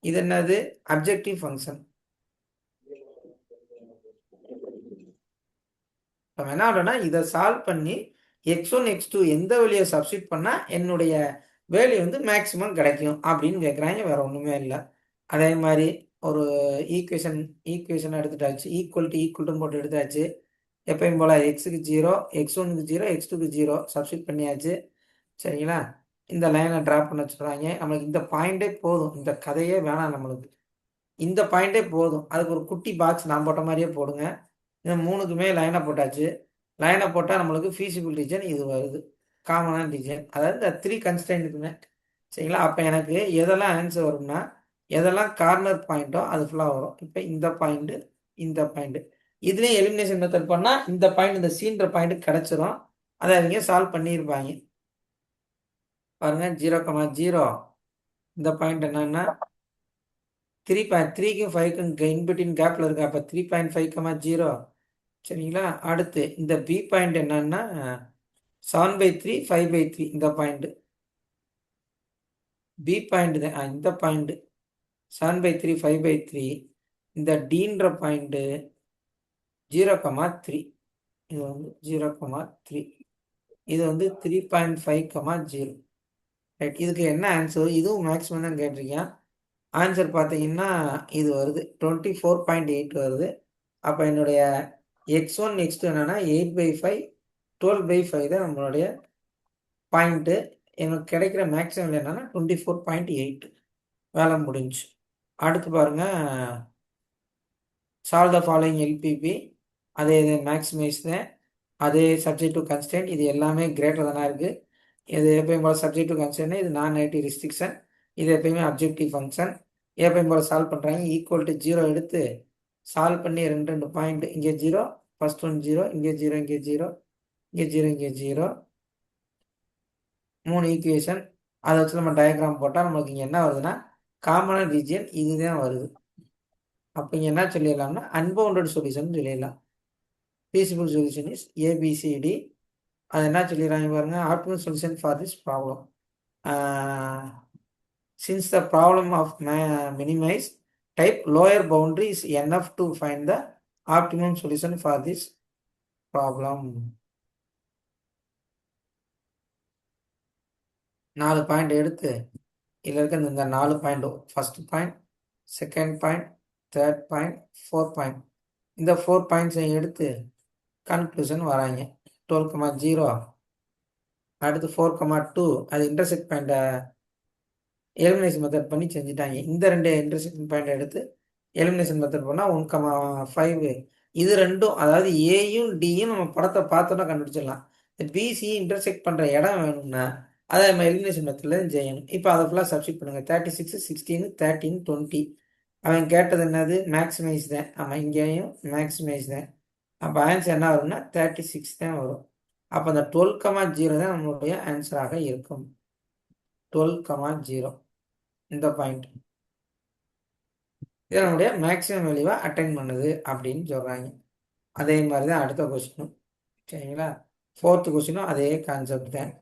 இது என்னது? Objective function. நம்ம என்ன ஆகும்னா இதை சால்வ் பண்ணி x1 x2 எந்த வழியை சப்ஸ்டிட் பண்ணால் என்னுடைய வேல்யூ வந்து மேக்ஸிமம் கிடைக்கும் அப்படின்னு கேட்குறாங்க. வேற ஒன்றுமே இல்லை. அதே மாதிரி ஒரு ஈக்குவேஷன் எடுத்துட்டாச்சு. ஈக்குவல் டு போட்டு எடுத்தாச்சு. எப்பயும் போல் எக்ஸுக்கு 0 x1க்கு 0 x2க்கு 0 சப்ஸ்டிட் பண்ணியாச்சு. சரிங்களா? இந்த லைனை ட்ராப் பண்ண சொல்கிறாங்க. நம்மளுக்கு இந்த பாயிண்டே போதும், இந்த கதையே வேணாம் நம்மளுக்கு. இந்த பாயிண்டே போதும். அதுக்கு ஒரு குட்டி பாக்ஸ் நான் போட்ட மாதிரியே போடுங்க. இந்த 3க்குமே லைனை போட்டாச்சு. லைனை போட்டால் நம்மளுக்கு ஃபீஸிபிள் ரீஜன் இது வருது, காமனான ரீஜன். அதாவது இந்த 3 கன்ஸ்ட்ரெயின்ட்டுக்குமே. சரிங்களா? அப்போ எனக்கு எதெல்லாம் ஆன்சர் வரும்னா, எதெல்லாம் கார்னர் பாயிண்ட்டோ அது ஃபுல்லாக வரும். இப்போ இந்த பாயிண்ட்டு, இந்த பாயிண்ட்டு, இதுலேயும் எலிமினேஷன் மெத்தட் பண்ணால் இந்த பாயிண்ட், இந்த சீன்ற பாயிண்ட் கிடச்சிரும். அதை அவங்க சால்வ் பண்ணியிருப்பாங்க. பாருங்க, 0,0 இந்த பாயிண்ட் என்னன்னா 3.3க்கும் 5க்கும் இன்பிட்வீன் கேப்பில் இருக்கு. அப்போ 3.5,0. சரிங்களா? அடுத்து இந்த பி பாயிண்ட் என்னன்னா 7/3 5/3. இந்த பாயிண்ட் பி பாயிண்ட் தான். இந்த பாயிண்ட் 7/3 5/3. இந்த டீன்ற பாயிண்ட் 0,3. இது வந்து 0,3. இது வந்து 3.5,0. ரைட், இதுக்கு என்ன ஆன்சர்? இதுவும் மேக்ஸிமம் தான் கேட்டிருக்கேன். ஆன்சர் பார்த்தீங்கன்னா இது வருது, 24.8 வருது. அப்போ என்னுடைய x1 x2 என்னன்னா 8/5 12/5 தான் நம்மளுடைய பாயிண்ட்டு. எனக்கு கிடைக்கிற மேக்ஸிமம் என்னன்னா 24.8. வேலை முடிஞ்சு. அடுத்து பாருங்க, சால்வ் த ஃபாலோயிங் எல்பிபி. அதே இது மேக்ஸிமைஸ் தான். அதே சப்ஜெக்டிவ் கன்ஸ்டன்ட், இது எல்லாமே கிரேட்டர் தானா இருக்குது. இது எப்பயும் போல் சப்ஜெக்டிவ் கன்ஸ்டன்ட், இது நான் நெகட்டிவ் ரெஸ்ட்ரிக்ஷன், இது எப்பயுமே அப்ஜெக்டிவ் ஃபங்க்ஷன். எப்பயும் போல் சால்வ் பண்ணுறாங்க. ஈக்குவல் டு 0 எடுத்து சால்வ் பண்ணி ரெண்டு பாயிண்ட், இங்கே 0, ஃபர்ஸ்ட் ஒன் 0, இங்கே 0, இங்கே 0, இங்கே 0, இங்கே 0, 3 ஈக்குவேஷன். அதை வச்சு நம்ம டயக்ராம் போட்டால் நமக்கு இங்கே என்ன வருதுன்னா காமனான ரீஜியன் இதுதான் வருது. அப்போ இங்கே என்ன சொல்லிடலாம்னா அன்பவுண்டட் சொல்யூஷன் சொல்லிடலாம். feasible solution is ABCD. அது என்ன சொல்லிடுறாங்க பாருங்க, optimal solution for this problem. Since the problem of minimize type, lower boundary is enough to find the optimum solution for this problem. 4 point எடுத்து இதில் இருக்க இந்த 4 point, first point, second point, third point, fourth point, இந்த 4 பாயிண்ட்ஸை எடுத்து conclusion வராங்க. 12,0 அடுத்து 4,2 அது இன்டர்செக்ட் பாயிண்ட்டை எலிமினேஷன் மெத்தட் பண்ணி செஞ்சுட்டாங்க. இந்த 2 இன்டர்செக்ஷன் பாயிண்ட் எடுத்து எலிமினேஷன் மெத்தட் பண்ணால் 1,5. இது ரெண்டும், அதாவது ஏயும் டியும் நம்ம படத்தை பார்த்தோன்னா கண்டுபிடிச்சிடலாம். பிசி இன்டர்செக்ட் பண்ணுற இடம் வேணும்னா அதை நம்ம எலிமினேஷன் மெத்தடில் செய்யணும். இப்போ அதை ஃபுல்லாக சப்ஸ்டிட் பண்ணுங்கள். 36, 16, 13, 20. அவன் கேட்டது என்னது, மேக்ஸிமைஸ் தான். ஆமாம், இங்கேயும் மேக்ஸிமைஸ் தான். அப்போ ஆன்சர் என்ன வரும்னா 36 தான் வரும். அப்போ அந்த 12,0 தான் நம்மளுடைய ஆன்சராக இருக்கும். 12,0 இந்த பாயிண்ட் இதை நம்முடைய மேக்ஸிமம் வேல்யூவாக அட்டைன் பண்ணுது அப்படின்னு சொல்கிறாங்க. அதே மாதிரி தான் அடுத்த கொஸ்டினும். சரிங்களா? 4th கொஸ்டினும் அதே கான்செப்ட் தான்.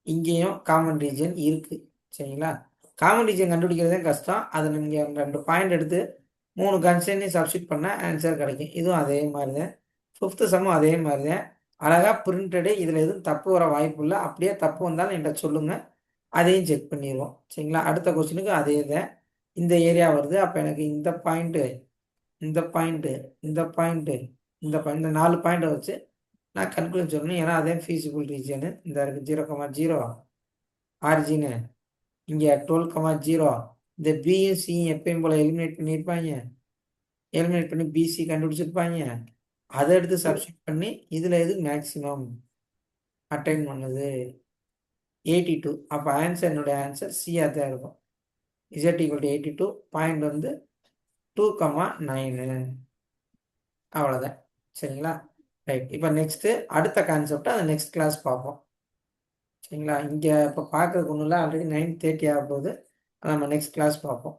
இங்கேயும் காமன் ரீஜன் இருக்குது. சரிங்களா? காமன் ரீஜன் கண்டுபிடிக்கிறதே கஷ்டம். அதை நீங்கள் 2 பாயிண்ட் எடுத்து 3 கன்ஸ்டன்ட்டையும் சப்ஸ்டிட் பண்ணால் ஆன்சர் கிடைக்கும். இதுவும் அதே மாதிரி தான். 5th சம்மும் அதே மாதிரி தான். அழகாக பிரிண்டடு. இதில் எதுவும் தப்பு வர வாய்ப்பு இல்லை. அப்படியே தப்பு வந்தாலும் என்கிட்ட சொல்லுங்கள், அதையும் செக் பண்ணிடுவோம். சரிங்களா? அடுத்த கொஸ்டினுக்கு அதே தான். இந்த ஏரியா வருது. அப்போ எனக்கு இந்த பாயிண்ட்டு, இந்த பாயிண்ட்டு, இந்த பாயிண்ட்டு, இந்த பாயிண்ட், இந்த 4 பாயிண்ட்டை வச்சு நான் கன்க்ளூஷன் சொல்லணும். ஏன்னா அதே ஃபீஸிபிள் ரீஜனு. இந்த இருக்குது 0,0 ஆரிஜினு. இங்கே 12,0. இந்த பியும் சியும் எப்பயும் போல் எலிமினேட் பண்ணியிருப்பாங்க. எலிமினேட் பண்ணி பிசி கண்டுபிடிச்சிருப்பாங்க. அதை எடுத்து சப்ஸ்டிட் பண்ணி இதில் எது மேக்ஸிமம் அட்டைன் பண்ணுது 82. அப்போ ஆன்சர், என்னுடைய ஆன்சர் சியாக தான் இருக்கும். Z = 82. பாயிண்ட் வந்து 2,9. அவ்வளோதான். சரிங்களா? ரைட். இப்போ நெக்ஸ்ட்டு அடுத்த கான்செப்டை அதை நெக்ஸ்ட் கிளாஸ் பார்ப்போம். சரிங்களா? இங்கே இப்போ பார்க்குறதுக்கு ஒன்றும் இல்லை, ஆல்ரெடி 9:30 ஆக போகுது. நம்ம நெக்ஸ்ட் கிளாஸ் பார்ப்போம்.